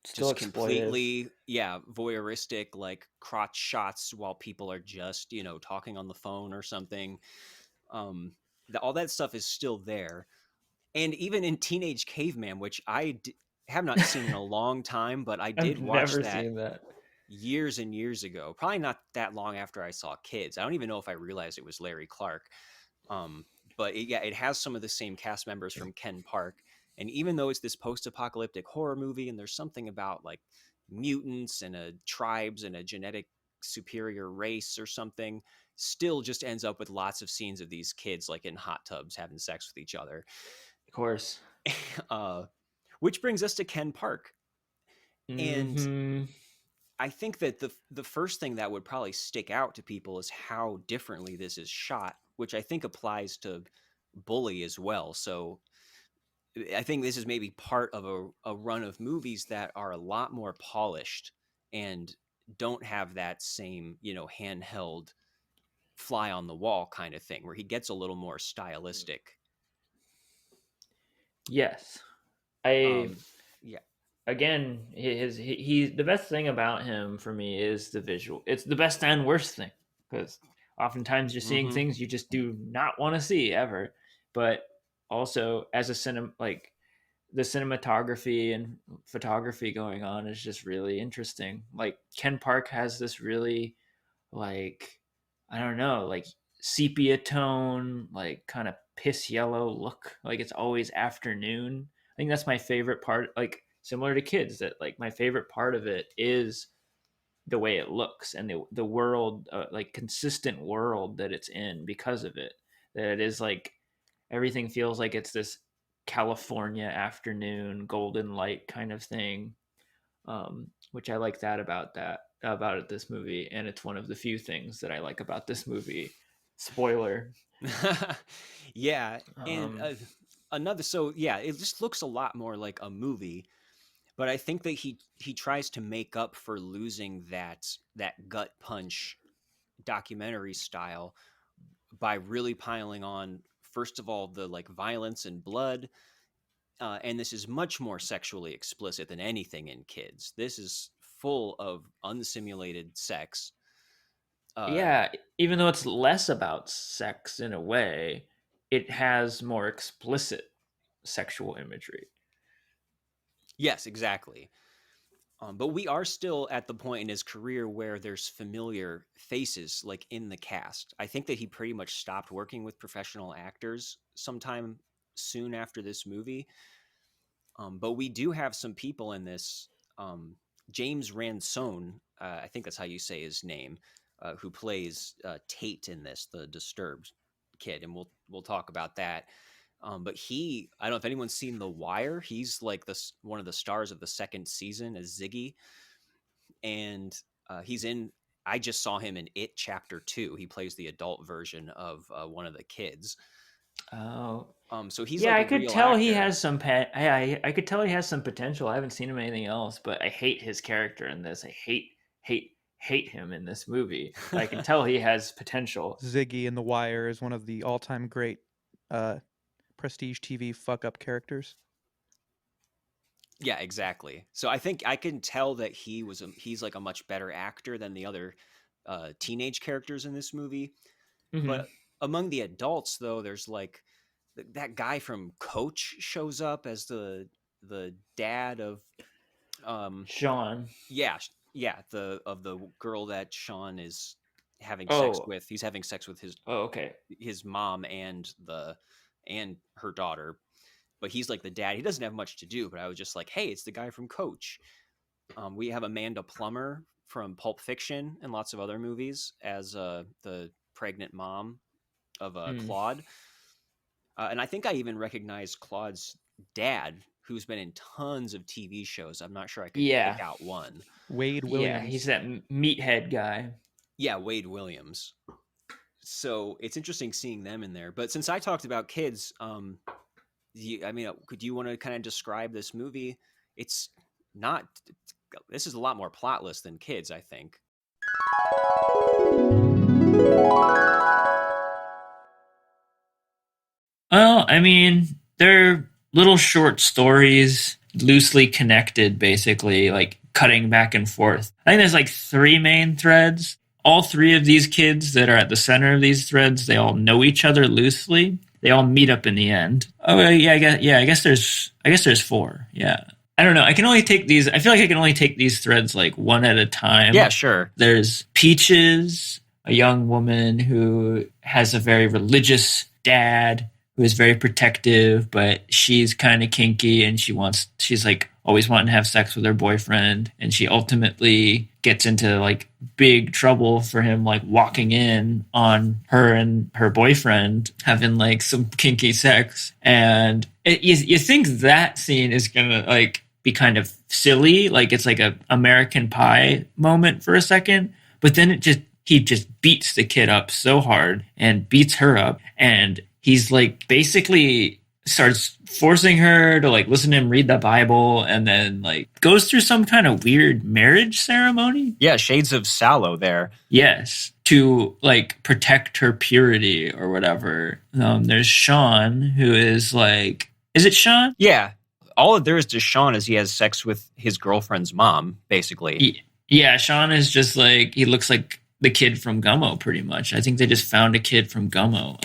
Still
just
exploitive.
completely, voyeuristic, like crotch shots while people are just, talking on the phone or something. All that stuff is still there. And even in Teenage Caveman, which have not seen in a long time, but I did
I've
watch
never
that
seen that.
years and years ago. Probably not that long after I saw Kids. I don't even know if I realized it was Larry Clark. Um, but it has some of the same cast members from Ken Park. And even though it's this post-apocalyptic horror movie, and there's something about like mutants and tribes and a genetic superior race or something, still just ends up with lots of scenes of these kids like in hot tubs having sex with each other.
Of course.
Which brings us to Ken Park. And
Mm-hmm.
I think that the first thing that would probably stick out to people is how differently this is shot, which I think applies to Bully as well. So I think this is maybe part of a run of movies that are a lot more polished and don't have that same, handheld fly on the wall kind of thing, where he gets a little more stylistic.
Yes. I
Yeah.
Again, the best thing about him for me is the visual. It's the best and worst thing, because oftentimes you're seeing
Mm-hmm.
things you just do not want to see ever. But also, as like the cinematography and photography going on is just really interesting. Like Ken Park has this really, like, I don't know, like sepia tone, like kind of piss yellow look. Like it's always afternoon. I think that's my favorite part. Like similar to Kids, that like my favorite part of it is the way it looks and the world, like consistent world that it's in because of it. That it is like everything feels like it's this California afternoon, golden light kind of thing, which I like about this movie, and it's one of the few things that I like about this movie. Spoiler.
Yeah, and
Um,
it just looks a lot more like a movie, but I think that he tries to make up for losing that gut punch documentary style by really piling on, first of all, the like violence and blood. And this is much more sexually explicit than anything in Kids. This is full of unsimulated sex.
yeah, even though it's less about sex in a way, it has more explicit sexual imagery.
Yes, exactly. But we are still at the point in his career where there's familiar faces like in the cast. I think that he pretty much stopped working with professional actors sometime soon after this movie. But we do have some people in this. James Ransone, I think that's how you say his name, who plays Tate in this, the disturbed kid, and we'll talk about that. But I don't know if anyone's seen The Wire. He's like one of the stars of the second season as Ziggy, and he's in. I just saw him in It Chapter 2. He plays the adult version of one of the kids.
Oh,
So he's
yeah,
like
I
a
could
real
tell he
actor.
has some I could tell he has some potential. I haven't seen him in anything else, but I hate his character in this. I hate him in this movie. But I can tell he has potential.
Ziggy in The Wire is one of the all-time great prestige TV fuck-up characters.
Yeah, exactly. So I think I can tell that he's like a much better actor than the other teenage characters in this movie.
Mm-hmm.
But among the adults, though, there's like that guy from Coach shows up as the dad of
Sean.
yeah the of the girl that Sean is having sex
Oh,
with. He's having sex with
okay.
his mom and her daughter, but he's like the dad. He doesn't have much to do, but I was just like, hey, it's the guy from Coach. We have Amanda Plummer from Pulp Fiction and lots of other movies as the pregnant mom of
Mm.
Claude. And I think I even recognized Claude's dad, who's been in tons of TV shows. I'm not sure I could pick
Yeah,
out one.
Wade
yeah, he's
Williams.
that meathead guy.
Yeah, Wade Williams. So it's interesting seeing them in there. But since I talked about Kids, could you want to kind of describe this movie? It's not. This is a lot more plotless than Kids, I think.
Well, I mean, they're little short stories loosely connected, basically, like cutting back and forth. I think there's like 3 main threads. All 3 of these kids that are at the center of these threads, they all know each other loosely. They all meet up in the end. Oh yeah, I guess there's 4. Yeah. I don't know. I feel like I can only take these threads like one at a time.
Yeah, sure.
There's Peaches, a young woman who has a very religious dad who is very protective, but she's kind of kinky and she's like always wanting to have sex with her boyfriend. And she ultimately gets into like big trouble for him, like walking in on her and her boyfriend having like some kinky sex. And you think that scene is going to like be kind of silly. Like it's like a American Pie moment for a second, but then he just beats the kid up so hard and beats her up. And he's like basically starts forcing her to like listen to him read the Bible, and then like goes through some kind of weird marriage ceremony.
Yeah, shades of Sallow there.
Yes, to like protect her purity or whatever. There's Sean, who is like, is it Sean?
Yeah, all there is to Sean is he has sex with his girlfriend's mom, basically.
Yeah, Sean is just like, he looks like the kid from Gummo, pretty much. I think they just found a kid from Gummo.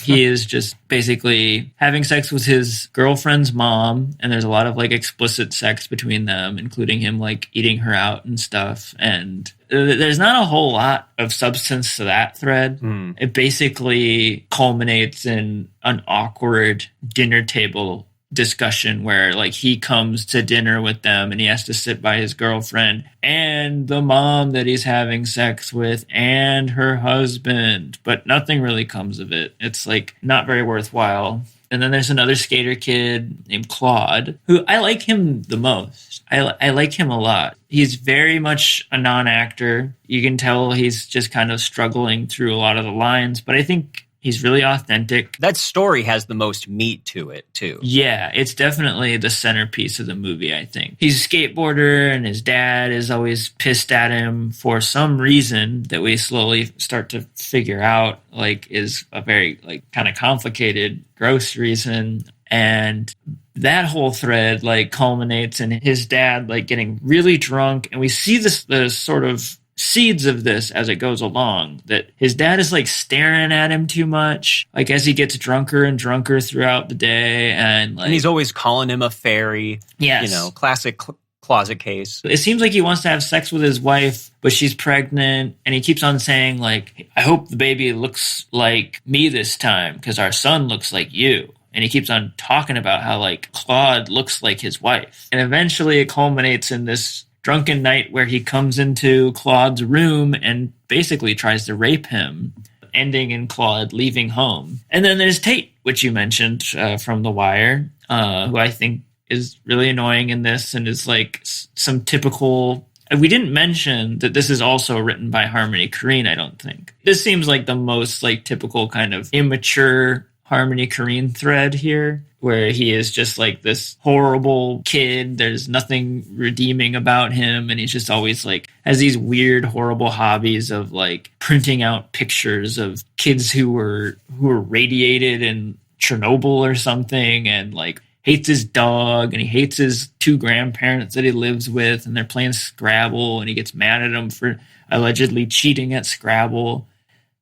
He is just basically having sex with his girlfriend's mom, and there's a lot of like explicit sex between them, including him like eating her out and stuff. And there's not a whole lot of substance to that thread. It basically culminates in an awkward dinner table discussion where like he comes to dinner with them and he has to sit by his girlfriend and the mom that he's having sex with and her husband, but nothing really comes of it. It's like not very worthwhile. And then there's another skater kid named Claude, who I like him the most. I like him a lot. He's very much a non-actor. You can tell he's just kind of struggling through a lot of the lines, but I think he's really authentic.
That story has the most meat to it, too.
Yeah, it's definitely the centerpiece of the movie, I think. He's a skateboarder, and his dad is always pissed at him for some reason that we slowly start to figure out, like, is a very, like, kind of complicated, gross reason. And that whole thread, like, culminates in his dad, like, getting really drunk. And we see the sort of seeds of this as it goes along, that his dad is like staring at him too much, like as he gets drunker and drunker throughout the day, and like,
and he's always calling him a fairy.
Yes,
you know, classic closet case.
It seems like he wants to have sex with his wife, but she's pregnant, and he keeps on saying like, I hope the baby looks like me this time because our son looks like you. And he keeps on talking about how like Claude looks like his wife, and eventually it culminates in this drunken night where he comes into Claude's room and basically tries to rape him, ending in Claude leaving home. And then there's Tate, which you mentioned from The Wire, who I think is really annoying in this and is like some typical... We didn't mention that this is also written by Harmony Korine, I don't think. This seems like the most like typical kind of immature Harmony Korine thread here, where he is just like this horrible kid. There's nothing redeeming about him, and he's just always like has these weird, horrible hobbies of like printing out pictures of kids who were radiated in Chernobyl or something, and like hates his dog, and he hates his 2 grandparents that he lives with, and they're playing Scrabble, and he gets mad at them for allegedly cheating at Scrabble.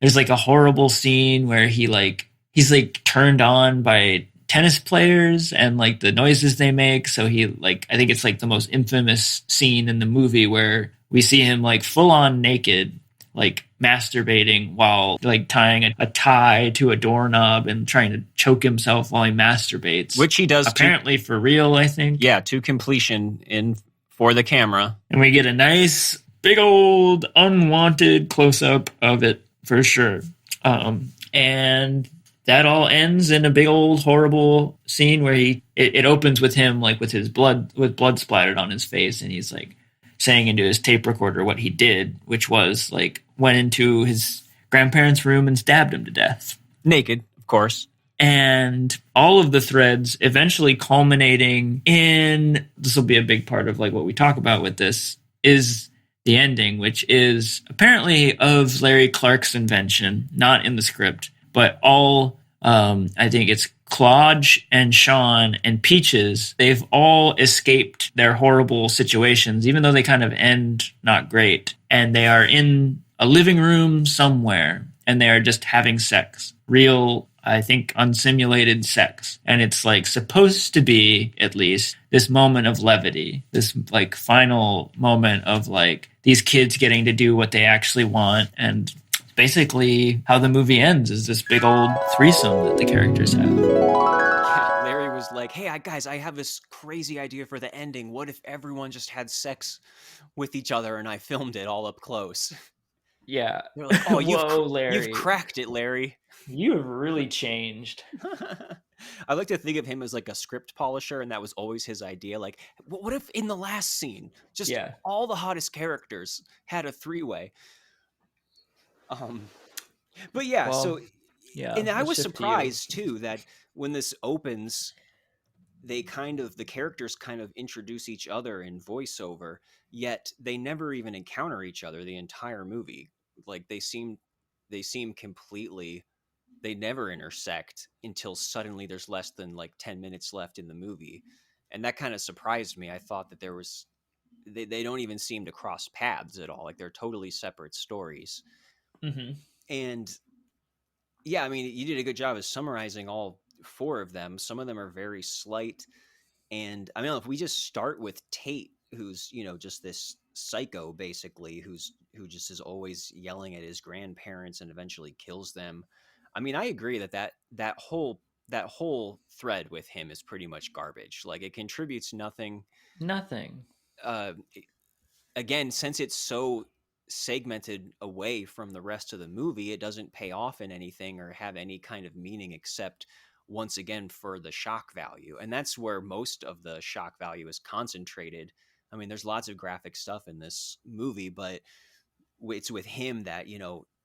There's like a horrible scene where he's like turned on by tennis players and like the noises they make. So he like, I think it's like the most infamous scene in the movie where we see him like full on naked, like masturbating while like tying a tie to a doorknob and trying to choke himself while he masturbates.
Which he does
apparently for real, I think.
Yeah, to completion for the camera.
And we get a nice big old unwanted close up of it for sure. And that all ends in a big old horrible scene where it opens with him like with blood splattered on his face, and he's like saying into his tape recorder what he did, which was like went into his grandparents' room and stabbed him to death.
Naked, of course.
And all of the threads eventually culminating in, this will be a big part of like what we talk about with this, is the ending, which is apparently of Larry Clark's invention, not in the script, but all I think it's Claude and Sean and Peaches. They've all escaped their horrible situations, even though they kind of end not great. And they are in a living room somewhere and they are just having sex. Real, I think, unsimulated sex. And it's like supposed to be, at least, this moment of levity, this like final moment of like these kids getting to do what they actually want. And basically how the movie ends is this big old threesome that the characters have.
Yeah, Larry was like, hey, guys, I have this crazy idea for the ending. What if everyone just had sex with each other and I filmed it all up close?
Yeah.
They're like, oh,
Whoa, Larry.
You've cracked it, Larry.
You have really changed.
I like to think of him as like a script polisher, and that was always his idea. Like, what if in the last scene, just all the hottest characters had a three-way? But yeah,
Well,
so
yeah,
and I was surprised too that when this opens, the characters kind of introduce each other in voiceover, yet they never even encounter each other the entire movie. Like they seem completely, they never intersect until suddenly there's less than like 10 minutes left in the movie. And that kind of surprised me. I thought that they don't even seem to cross paths at all. Like they're totally separate stories.
Mm-hmm.
And yeah, I mean, you did a good job of summarizing all four of them. Some of them are very slight. And I mean, if we just start with Tate, who's, just this psycho basically, who just is always yelling at his grandparents and eventually kills them. I mean, I agree that whole thread with him is pretty much garbage. Like it contributes nothing. Uh, again, since it's so segmented away from the rest of the movie, it doesn't pay off in anything or have any kind of meaning except once again for the shock value. And that's where most of the shock value is concentrated. I mean, there's lots of graphic stuff in this movie, but it's with him that,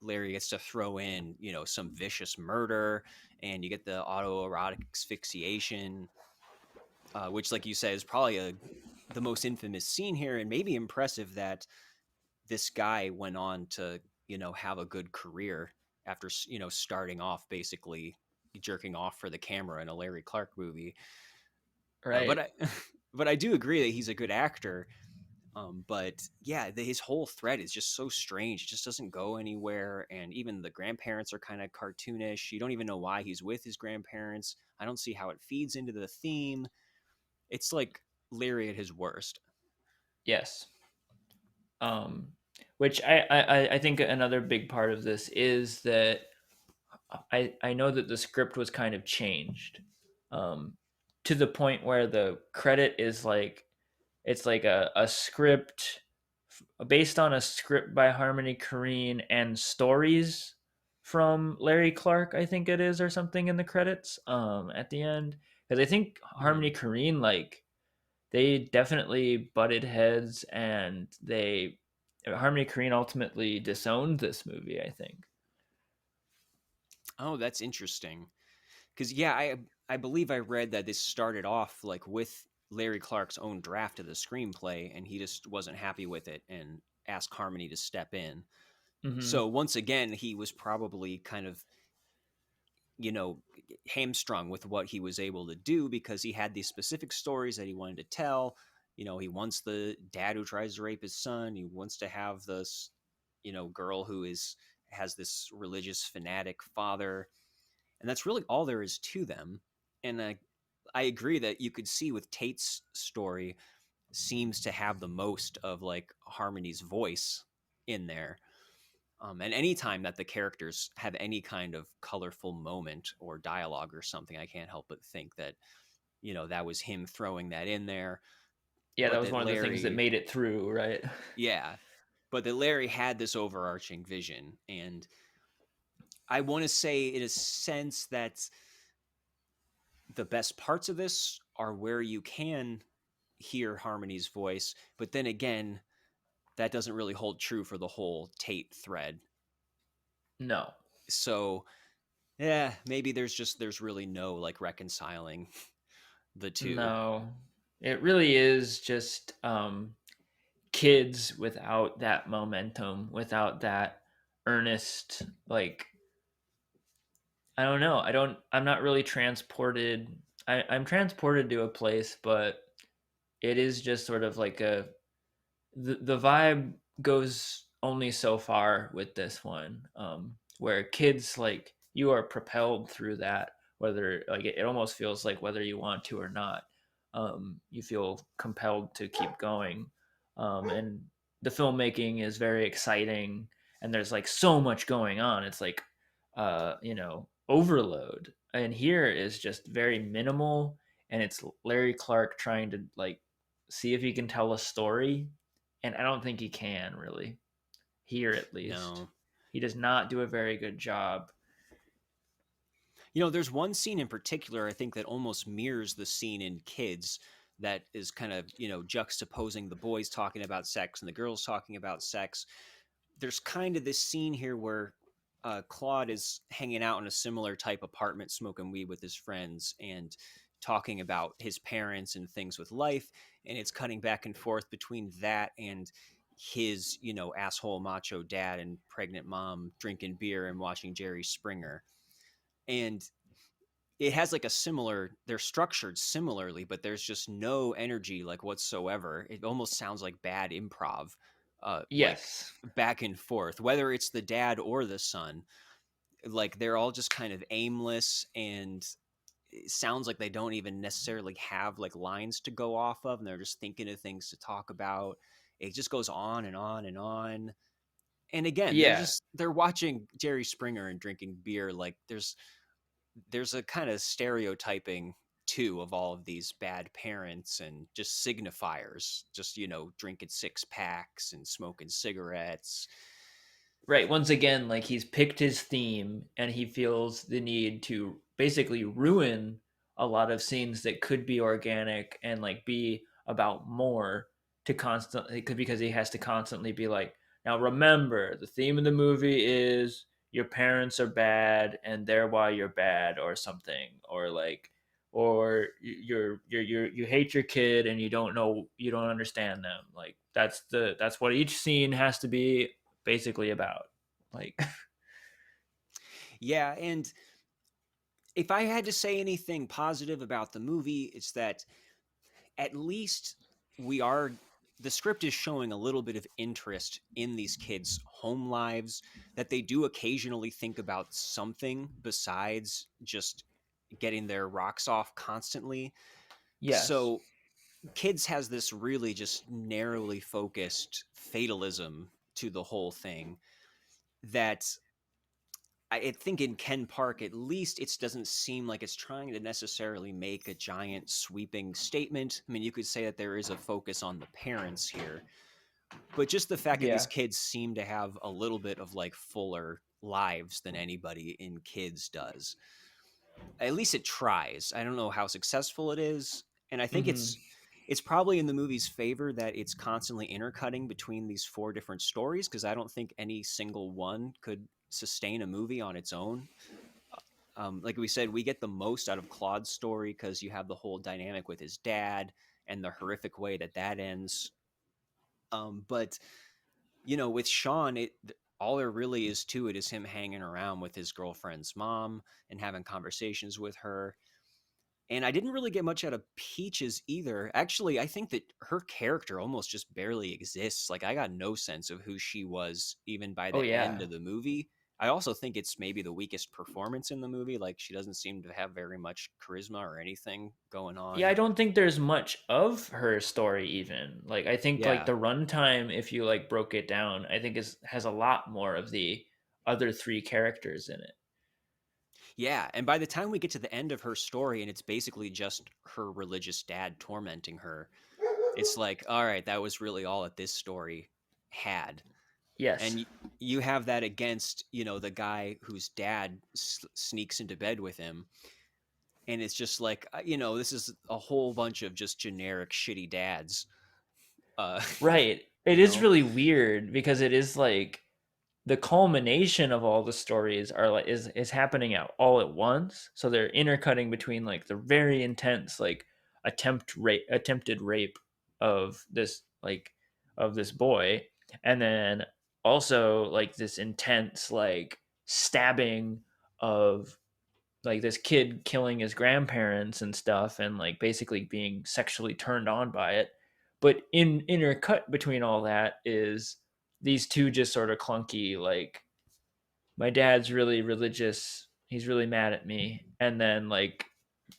Larry gets to throw in, some vicious murder, and you get the autoerotic asphyxiation, which, like you said, is probably the most infamous scene here, and maybe impressive that this guy went on to, have a good career after, starting off basically jerking off for the camera in a Larry Clark movie.
Right.
But I do agree that he's a good actor. But yeah, his whole thread is just so strange. It just doesn't go anywhere. And even the grandparents are kind of cartoonish. You don't even know why he's with his grandparents. I don't see how it feeds into the theme. It's like Larry at his worst.
Yes. Which I think another big part of this is that I know that the script was kind of changed to the point where the credit is like, it's like a script based on a script by Harmony Korine and stories from Larry Clark, I think it is, or something in the credits at the end. Because I think Harmony Korine, like, they definitely butted heads, and Harmony Korine ultimately disowned this movie, I think.
Oh, that's interesting. Because yeah, I believe I read that this started off like with Larry Clark's own draft of the screenplay, and he just wasn't happy with it and asked Harmony to step in.
Mm-hmm.
So once again, he was probably kind of, hamstrung with what he was able to do because he had these specific stories that he wanted to tell. He wants the dad who tries to rape his son. He wants to have this, girl who has this religious fanatic father. And that's really all there is to them. And I agree that you could see with Tate's story seems to have the most of like Harmony's voice in there. And anytime that the characters have any kind of colorful moment or dialogue or something, I can't help but think that, that was him throwing that in there.
Yeah, that was one of the things that made it through, right?
Yeah. But that Larry had this overarching vision. And I want to say, in a sense, that the best parts of this are where you can hear Harmony's voice. But then again, that doesn't really hold true for the whole Tate thread.
No.
So yeah, maybe there's really no like reconciling the two.
No, it really is just kids without that momentum, without that earnest, like, I don't know. I'm not really transported. I'm transported to a place, but it is just sort of like the vibe goes only so far with this one, where kids, like, you are propelled through that, whether, like, it almost feels like whether you want to or not, you feel compelled to keep going, and the filmmaking is very exciting, and there's like so much going on. It's like, overload, and here is just very minimal, and it's Larry Clark trying to, like, see if he can tell a story, and I don't think he can really, here at least.
No.
He does not do a very good job.
There's one scene in particular I think that almost mirrors the scene in Kids that is kind of, juxtaposing the boys talking about sex and the girls talking about sex. There's kind of this scene here where Claude is hanging out in a similar type apartment, smoking weed with his friends and talking about his parents and things with life. And it's cutting back and forth between that and his, asshole macho dad and pregnant mom drinking beer and watching Jerry Springer. And it has like a similar, they're structured similarly, but there's just no energy like whatsoever. It almost sounds like bad improv, like
Yes.
back and forth, whether it's the dad or the son. Like they're all just kind of aimless, and it sounds like they don't even necessarily have like lines to go off of, and they're just thinking of things to talk about. It just goes on and on and on. And again,
Yeah.
they're watching Jerry Springer and drinking beer. Like there's a kind of stereotyping too of all of these bad parents and just signifiers, just drinking six packs and smoking cigarettes.
Right. Once again, like, he's picked his theme and he feels the need to basically ruin a lot of scenes that could be organic and, like, be about more, to constantly, because he has to constantly be like, now remember, the theme of the movie is your parents are bad and they're why you're bad, or something, or like, or you hate your kid and you don't understand them. Like, that's what each scene has to be basically about, like.
Yeah, and if I had to say anything positive about the movie, it's that at least we are the script is showing a little bit of interest in these kids' home lives, that they do occasionally think about something besides just getting their rocks off constantly.
Yes.
So Kids has this really just narrowly focused fatalism to the whole thing that I think in Ken Park, at least, it doesn't seem like it's trying to necessarily make a giant sweeping statement. I mean, you could say that there is a focus on the parents here, but just the fact that these
Yeah.
kids seem to have a little bit of like fuller lives than anybody in Kids does. At least it tries. I don't know how successful it is, and I think
Mm-hmm.
it's probably in the movie's favor that it's constantly intercutting between these four different stories, because I don't think any single one could sustain a movie on its own. Like we said, we get the most out of Claude's story because you have the whole dynamic with his dad and the horrific way that that ends. But with Sean, all there really is to it is him hanging around with his girlfriend's mom and having conversations with her. And I didn't really get much out of Peaches either. Actually, I think that her character almost just barely exists. Like, I got no sense of who she was even by
Oh
the end
yeah.
of the movie. I also think it's maybe the weakest performance in the movie. Like, she doesn't seem to have very much charisma or anything going
Yeah, I
on.
don't think there's much of her story even. Like, I think, like,
Yeah.
the runtime, if you, like, broke it down, I think is has a lot more of the other three characters in it.
Yeah. And by the time we get to the end of her story and it's basically just her religious dad tormenting her, it's like, all right, that was really all that this story had.
Yes.
And you have that against the guy whose dad sneaks into bed with him, and it's just like this is a whole bunch of just generic shitty dads. uh
Right. It
you
is
know
really weird because it is like the culmination of all the stories are like is happening out all at once. So they're intercutting between, like, the very intense, like, attempted rape of this, like, of this boy, and then also, like, this intense, like, stabbing of like this kid killing his grandparents and stuff, and like basically being sexually turned on by it. But intercut between all that is these two just sort of clunky, like, my dad's really religious, he's really mad at me, and then like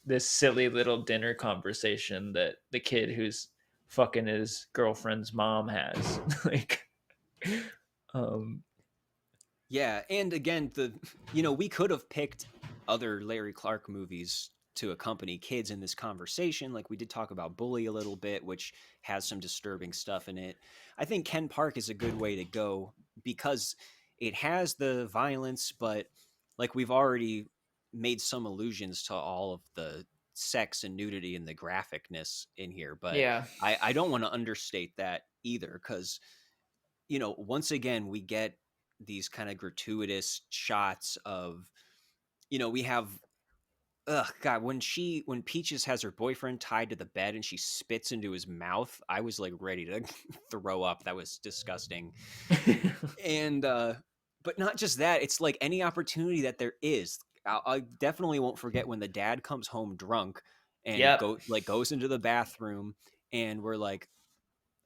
this silly little dinner conversation that the kid who's fucking his girlfriend's mom has. Like, um
Yeah, and again, we could have picked other Larry Clark movies to accompany kids in this conversation. Like we did talk about Bully a little bit, which has some disturbing stuff in it. I think Ken Park is a good way to go because it has the violence, but like we've already made some allusions to all of the sex and nudity and the graphicness in here. But
yeah.
I don't want to understate that either because once again, we get these kind of gratuitous shots of, we have, God, when Peaches has her boyfriend tied to the bed and she spits into his mouth, I was like ready to throw up. That was disgusting. And, but not just that, it's like any opportunity that there is. I definitely won't forget when the dad comes home drunk and
Yep.
goes into the bathroom, and we're like,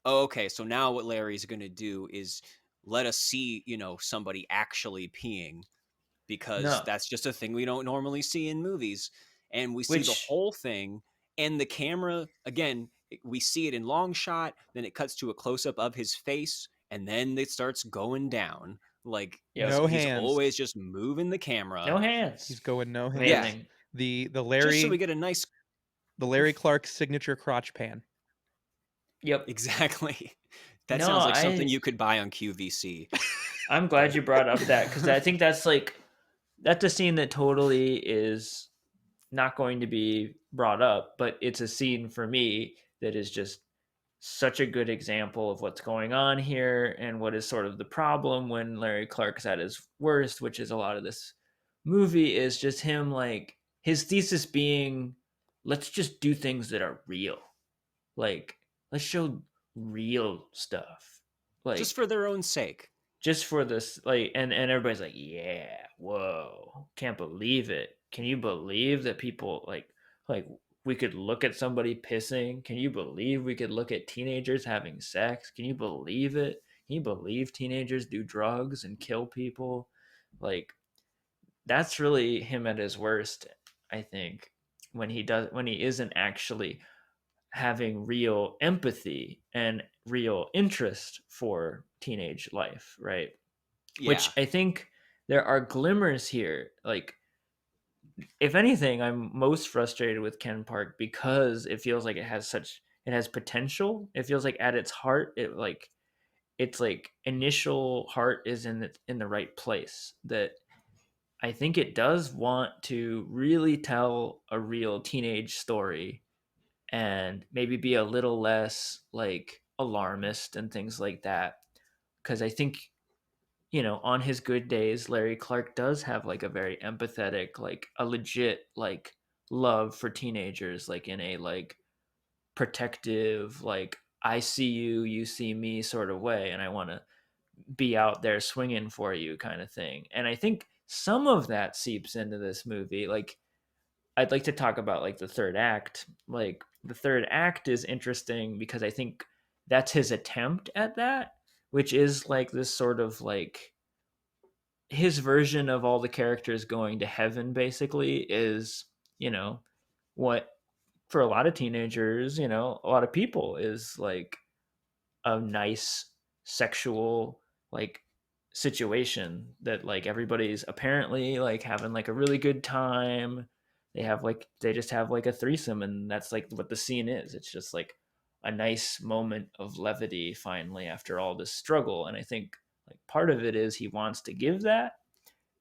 oh, okay, so now what Larry's going to do is let us see, somebody actually peeing because
No.
that's just a thing we don't normally see in movies. And we see the
Which,
whole thing, and the camera, again, we see it in long shot, then it cuts to a close up of his face, and then it starts going down. Like
yep.
No
he's
hands.
always just moving the camera.
No hands.
He's going no hands.
Yeah,
Amazing.
The
just so we
Larry
get a nice,
Clark signature crotch pan.
Yep.
exactly. That
No,
sounds like something you could buy on QVC.
I'm glad you brought up that, because I think that's a scene that totally is not going to be brought up, but it's a scene for me that is just such a good example of what's going on here and what is sort of the problem when Larry Clark's at his worst, which is a lot of this movie is just him, like, his thesis being, let's just do things that are real. Like, let's show real stuff. Like,
Just for their own sake.
just for this, like, and everybody's like, yeah, whoa, can't believe it. Can you believe that people like we could look at somebody pissing? Can you believe we could look at teenagers having sex? Can you believe it? Can you believe teenagers do drugs and kill people? Like, that's really him at his worst, I think, when he isn't actually having real empathy and real interest for teenage life, right?
Yeah.
Which I think there are glimmers here. Like, if anything, I'm most frustrated with Ken Park because it feels like it has potential. It feels like at its heart, its like initial heart is in the right place. That I think it does want to really tell a real teenage story and maybe be a little less like alarmist and things like that. Because I think, on his good days, Larry Clark does have like a very empathetic, like a legit like love for teenagers, like in a like protective, like, I see you, you see me sort of way, and I want to be out there swinging for you kind of thing. And I think some of that seeps into this movie. Like, I'd like to talk about like the third act. Like, the third act is interesting because I think that's his attempt at that, which is like this sort of like his version of all the characters going to heaven basically is, what for a lot of teenagers, a lot of people is like a nice sexual like situation that like everybody's apparently like having like a really good time. They just have like a threesome, and that's like what the scene is. It's just like a nice moment of levity finally after all this struggle. And I think like part of it is he wants to give that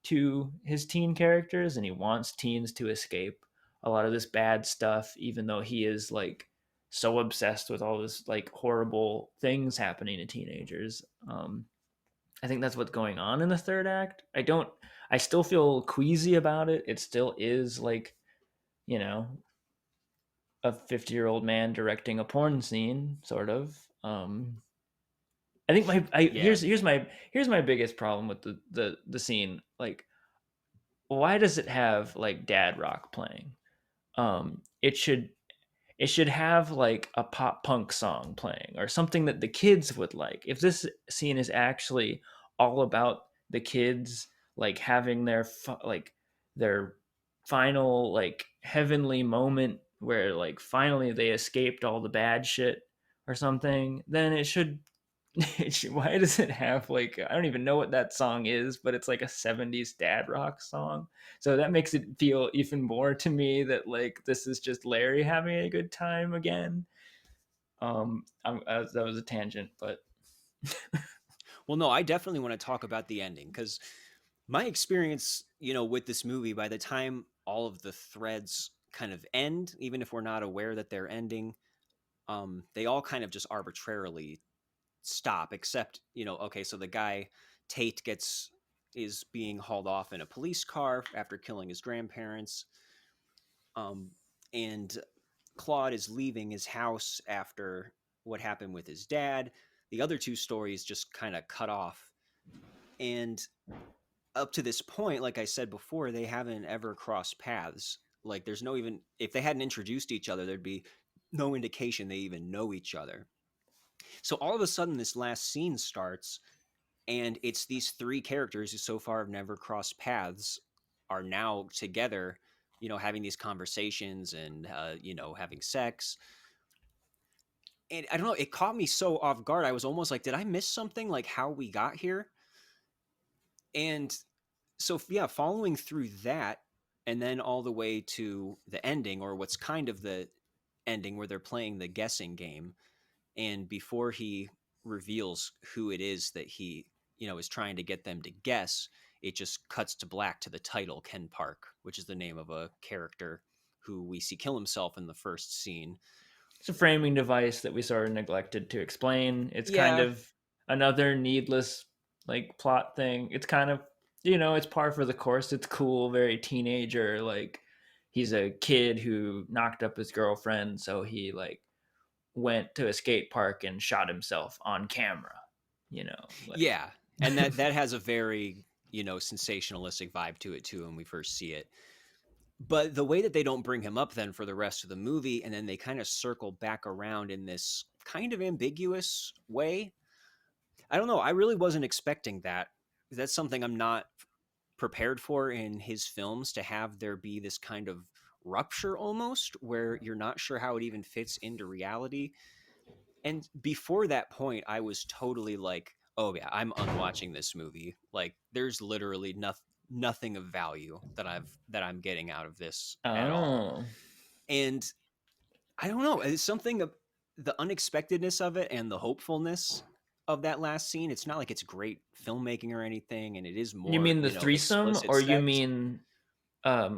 to his teen characters, and he wants teens to escape a lot of this bad stuff, even though he is like so obsessed with all this like horrible things happening to teenagers. I think that's what's going on in the third act. I still feel queasy about it. It still is like, you know, a 50-year-old man directing a porn scene, sort of. I think
Yeah.
here's my biggest problem with the scene. Like, why does it have like dad rock playing? It should have like a pop punk song playing or something that the kids would like. If this scene is actually all about the kids like having like their final like heavenly moment where like finally they escaped all the bad shit or something, then it should why does it have like I don't even know what that song is, but it's like a 70s dad rock song. So that makes it feel even more to me that like this is just Larry having a good time again. That was a tangent, but
Well, no, I definitely want to talk about the ending because my experience, with this movie, by the time all of the threads kind of end, even if we're not aware that they're ending, they all kind of just arbitrarily stop, except, okay, so the guy, Tate, is being hauled off in a police car after killing his grandparents. And Claude is leaving his house after what happened with his dad. The other two stories just kind of cut off. And up to this point, like I said before, they haven't ever crossed paths. Like there's no even, if they hadn't introduced each other, there'd be no indication they even know each other. So all of a sudden, this last scene starts, and it's these three characters who so far have never crossed paths are now together, having these conversations and having sex. And I don't know, it caught me so off guard. I was almost like, did I miss something, like how we got here? And so yeah, following through that, and then all the way to the ending, or what's kind of the ending, where they're playing the guessing game, and before he reveals who it is that he is trying to get them to guess, it just cuts to black to the title, Ken Park, which is the name of a character who we see kill himself in the first scene.
it's a framing device that we sort of neglected to explain. It's kind
Yeah.
of another needless like plot thing. It's kind of it's par for the course. It's cool, very teenager. Like he's a kid who knocked up his girlfriend, so he like went to a skate park and shot himself on camera. Like
Yeah, and that has a very sensationalistic vibe to it too when we first see it. But the way that they don't bring him up then for the rest of the movie, and then they kind of circle back around in this kind of ambiguous way, I don't know. I really wasn't expecting that. That's something I'm not prepared for in his films, to have there be this kind of rupture almost where you're not sure how it even fits into reality. And before that point, I was totally like, oh yeah, I'm unwatching this movie. Like there's literally nothing of value that I'm getting out of this at all.
oh,
And I don't know, it's something of the unexpectedness of it and the hopefulness of that last scene. It's not like it's great filmmaking or anything, and it is
you
more,
mean the threesome,
explicit
or you
sex.
mean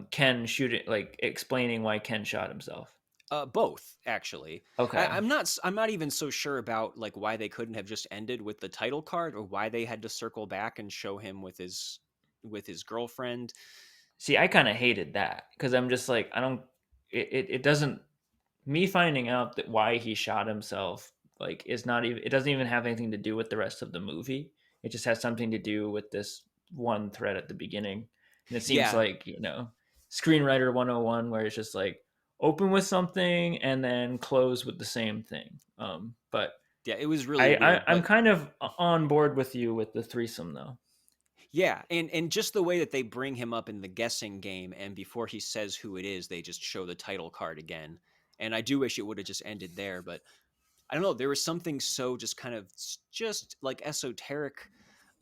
Ken shooting, like explaining why Ken shot himself?
Both, actually.
Okay.
I'm not even so sure about like why they couldn't have just ended with the title card, or why they had to circle back and show him with his girlfriend.
See, I kind of hated that because I'm just like, I don't, it doesn't, me finding out that why he shot himself, like, is not even, it doesn't even have anything to do with the rest of the movie. It just has something to do with this one thread at the beginning. And it seems
Yeah,
like, screenwriter 101, where it's just like open with something and then close with the same thing. But
yeah, it was really
I
weird,
I'm
but
kind of on board with you with the threesome though.
yeah, and just the way that they bring him up in the guessing game, and before he says who it is, they just show the title card again. And I do wish it would have just ended there, but I don't know, there was something so just kind of just like esoteric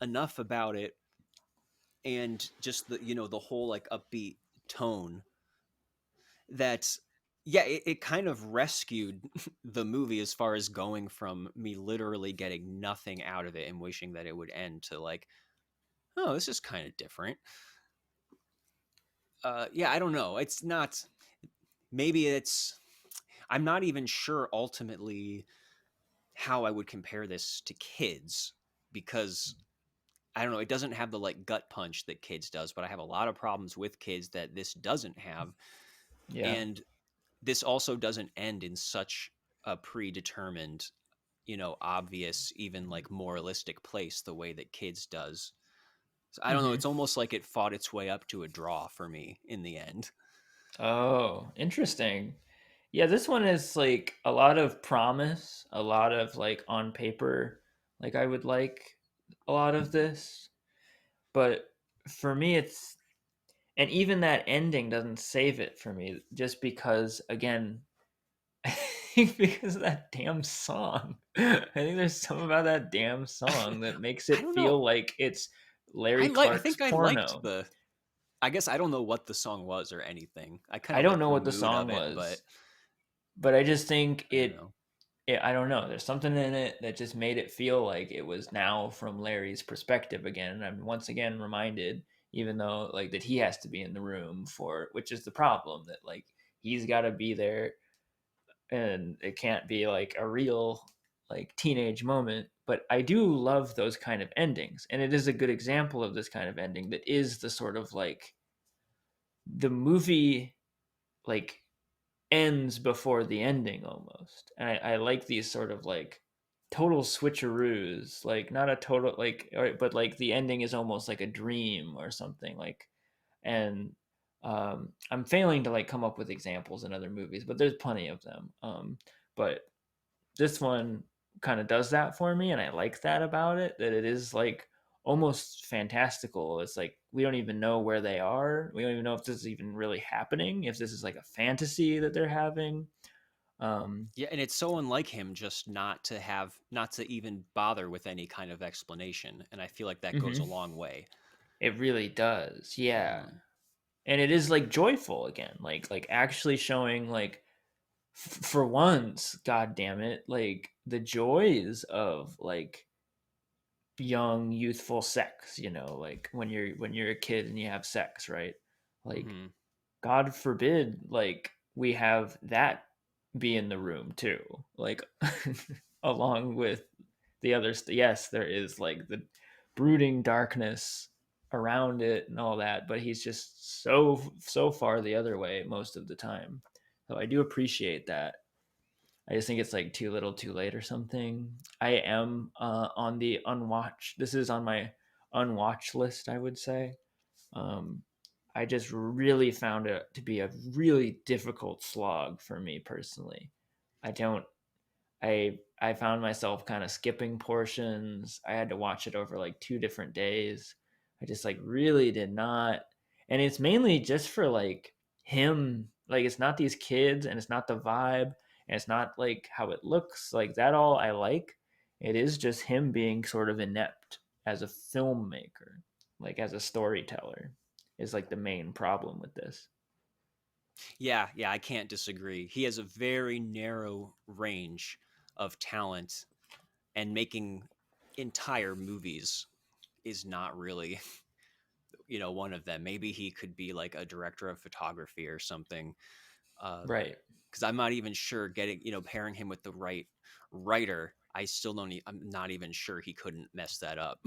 enough about it, and just the whole like upbeat tone, that yeah, it kind of rescued the movie as far as going from me literally getting nothing out of it and wishing that it would end, to like, oh, this is kind of different. Yeah, I don't know, it's not, maybe it's, I'm not even sure ultimately how I would compare this to kids, because I don't know, it doesn't have the like gut punch that kids does, but I have a lot of problems with kids that this doesn't have.
Yeah.
And this also doesn't end in such a predetermined, obvious, even like moralistic place the way that kids does. So I don't know. It's almost like it fought its way up to a draw for me in the end.
Oh, interesting. Yeah, this one is like a lot of promise, a lot of like on paper, like I would like a lot of this. But for me, it's, and even that ending doesn't save it for me just because, again, I think because of that damn song. I think there's something about that damn song that makes
I
it
don't know.
feel like it's Larry
I
Clark's
think I liked
porno.
the. I guess I don't know what the song was or anything. I kind
I
of
don't
like
know
the
what the
mood
song
of it, but
was, but I just think
I don't know.
I don't know. There's something in it that just made it feel like it was now from Larry's perspective again. And I'm once again reminded, even though like that he has to be in the room for, which is the problem, that like he's got to be there, and it can't be like a real like teenage moment. But I do love those kind of endings, and it is a good example of this kind of ending that is the sort of like the movie like ends before the ending almost. And I like these sort of like total switcheroos, like not a total like, but like the ending is almost like a dream or something like. And I'm failing to like come up with examples in other movies, but there's plenty of them. But this one kind of does that for me, and I like that about it, that it is like almost fantastical. It's like we don't even know where they are. We don't even know if this is even really happening, if this is like a fantasy that they're having.
Yeah, and it's so unlike him just not to even bother with any kind of explanation, and I feel like that goes a
mhm.
long way.
It really does, yeah.
Um,
And it is like joyful again, like actually showing like for once, god damn it, like the joys of like young youthful sex, like when you're a kid and you have sex, right? Like
mhm.
god forbid like we have that be in the room too, like along with the other yes, there is like the brooding darkness around it and all that, but he's just so far the other way most of the time. So I do appreciate that. I just think it's like too little, too late, or something. I am on the unwatch. This is on my unwatch list, I would say. Um, I just really found it to be a really difficult slog for me personally. I don't. I found myself kind of skipping portions. I had to watch it over like 2 different days. I just like really did not. And it's mainly just for like him. Like it's not these kids, and it's not the vibe, and it's not like how it looks. Like that all I like. It is just him being sort of inept as a filmmaker, like as a storyteller, is like the main problem with this.
Yeah, yeah, I can't disagree. He has a very narrow range of talent, and making entire movies is not really, one of them. Maybe he could be like a director of photography or something.
Right.
Because I'm not even sure getting, pairing him with the right writer. I still don't. I'm not even sure he couldn't mess that up.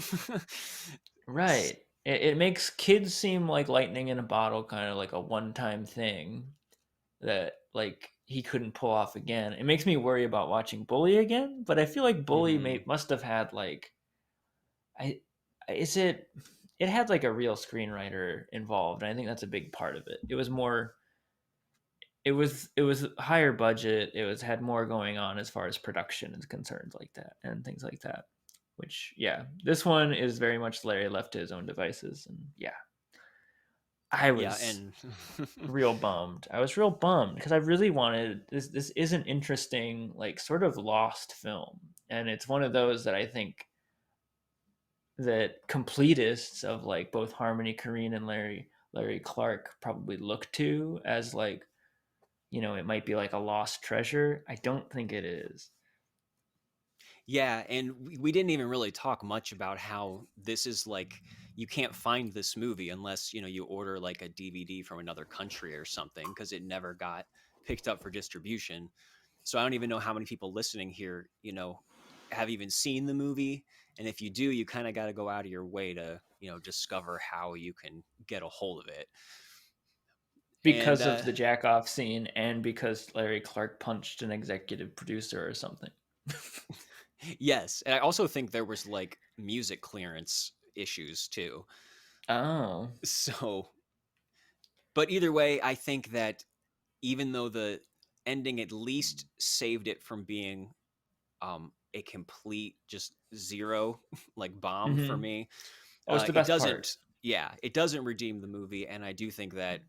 Right. It makes kids seem like lightning in a bottle, kind of like a one-time thing that like he couldn't pull off again. It makes me worry about watching Bully again, but I feel like Bully
Hmm.
must have had like I is it it had like a real screenwriter involved, and I think that's a big part of it. It was more it was higher budget. It was had more going on as far as production is concerned, like that and things like that. Which yeah, this one is very much Larry left to his own devices, and yeah, I
Yeah,
was
and
real bummed. I was real bummed because I really wanted this. This is an interesting, like, sort of lost film, and it's one of those that I think that completists of like both Harmony Korine and Larry Clark probably look to as like, it might be like a lost treasure. I don't think it is.
yeah, and we didn't even really talk much about how this is like you can't find this movie unless you order like a DVD from another country or something because it never got picked up for distribution. So I don't even know how many people listening here, have even seen the movie. And if you do, you kind of got to go out of your way to, discover how you can get a hold of it. And
Because of the jack off scene and because Larry Clark punched an executive producer or something.
yes, and I also think there was like music clearance issues too.
Oh.
So, but either way, I think that even though the ending at least saved it from being a complete just zero like bomb for me,
Oh, it's the best part.
Yeah, it doesn't redeem the movie, and I do think that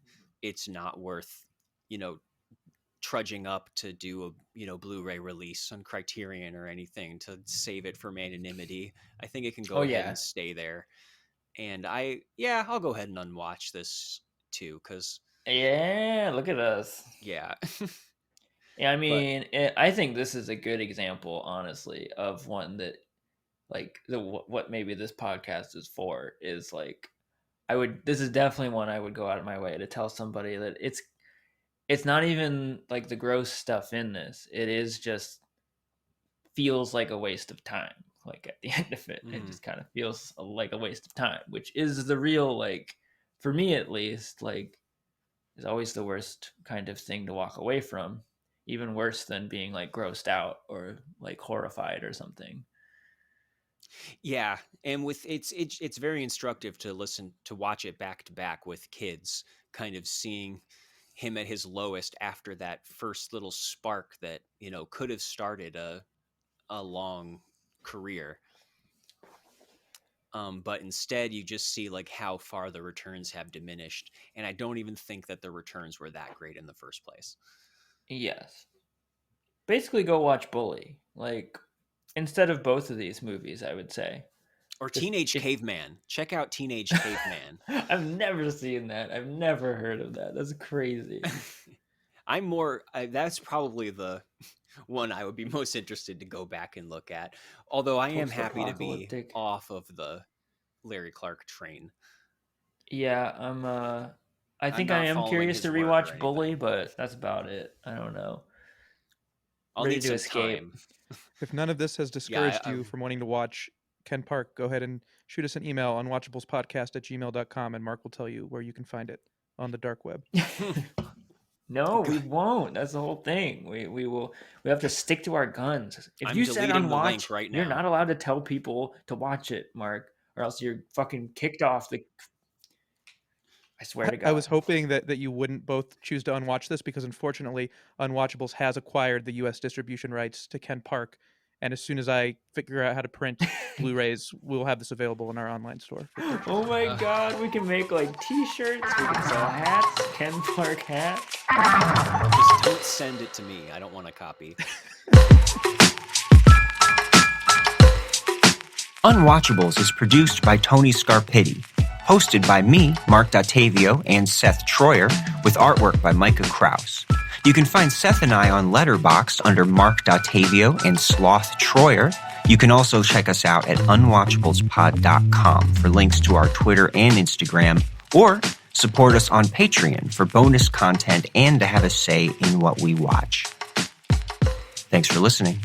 it's not worth, trudging up to do a Blu-ray release on Criterion or anything to save it for anonymity. I think it can go ahead and stay there. And I'll go ahead and unwatch this too, because
look at us.
Yeah.
Yeah, I mean, I think this is a good example, honestly, of one that, like, what maybe this podcast is for is like, this is definitely one I would go out of my way to tell somebody that it's not even like the gross stuff in this. It is just feels like a waste of time. Like at the end of it, it just kind of feels like a waste of time, which is the real, like, for me at least, like, is always the worst kind of thing to walk away from. Even worse than being like grossed out or like horrified or something.
Yeah, and with it's very instructive to watch it back to back with kids, kind of seeing him at his lowest after that first little spark that could have started a long career. But instead, you just see like how far the returns have diminished, and I don't even think that the returns were that great in the first place.
Yes, basically, go watch Bully. Like, instead of both of these movies, I would say.
Or Teenage Caveman. Check out Teenage Caveman.
I've never seen that. I've never heard of that. That's crazy.
That's probably the one I would be most interested to go back and look at. Although I am happy to be off of the Larry Clark train.
Yeah, I think I am curious to rewatch Bully, but that's about it. I don't know.
I'll need to escape. Time.
If none of this has discouraged you from wanting to watch Ken Park, go ahead and shoot us an email on unwatchablespodcast@gmail.com, and Mark will tell you where you can find it on the dark web.
No, we won't. That's the whole thing. We have to stick to our guns. If you said unwatch, right now, you're not allowed to tell people to watch it, Mark, or else you're fucking kicked off the... I swear to God.
I was hoping that you wouldn't both choose to unwatch this, because unfortunately Unwatchables has acquired the U.S. distribution rights to Ken Park, and as soon as I figure out how to print Blu-rays, we'll have this available in our online store.
Oh my God, we can make like t-shirts, we can sell hats, Ken Park hats.
Just don't send it to me. I don't want a copy.
Unwatchables is produced by Tony Scarpitti, hosted by me, Marc Dottavio, and Seth Troyer, with artwork by Micah Kraus. You can find Seth and I on Letterboxd under Marc Dottavio and Sloth Troyer. You can also check us out at unwatchablespod.com for links to our Twitter and Instagram, or support us on Patreon for bonus content and to have a say in what we watch. Thanks for listening.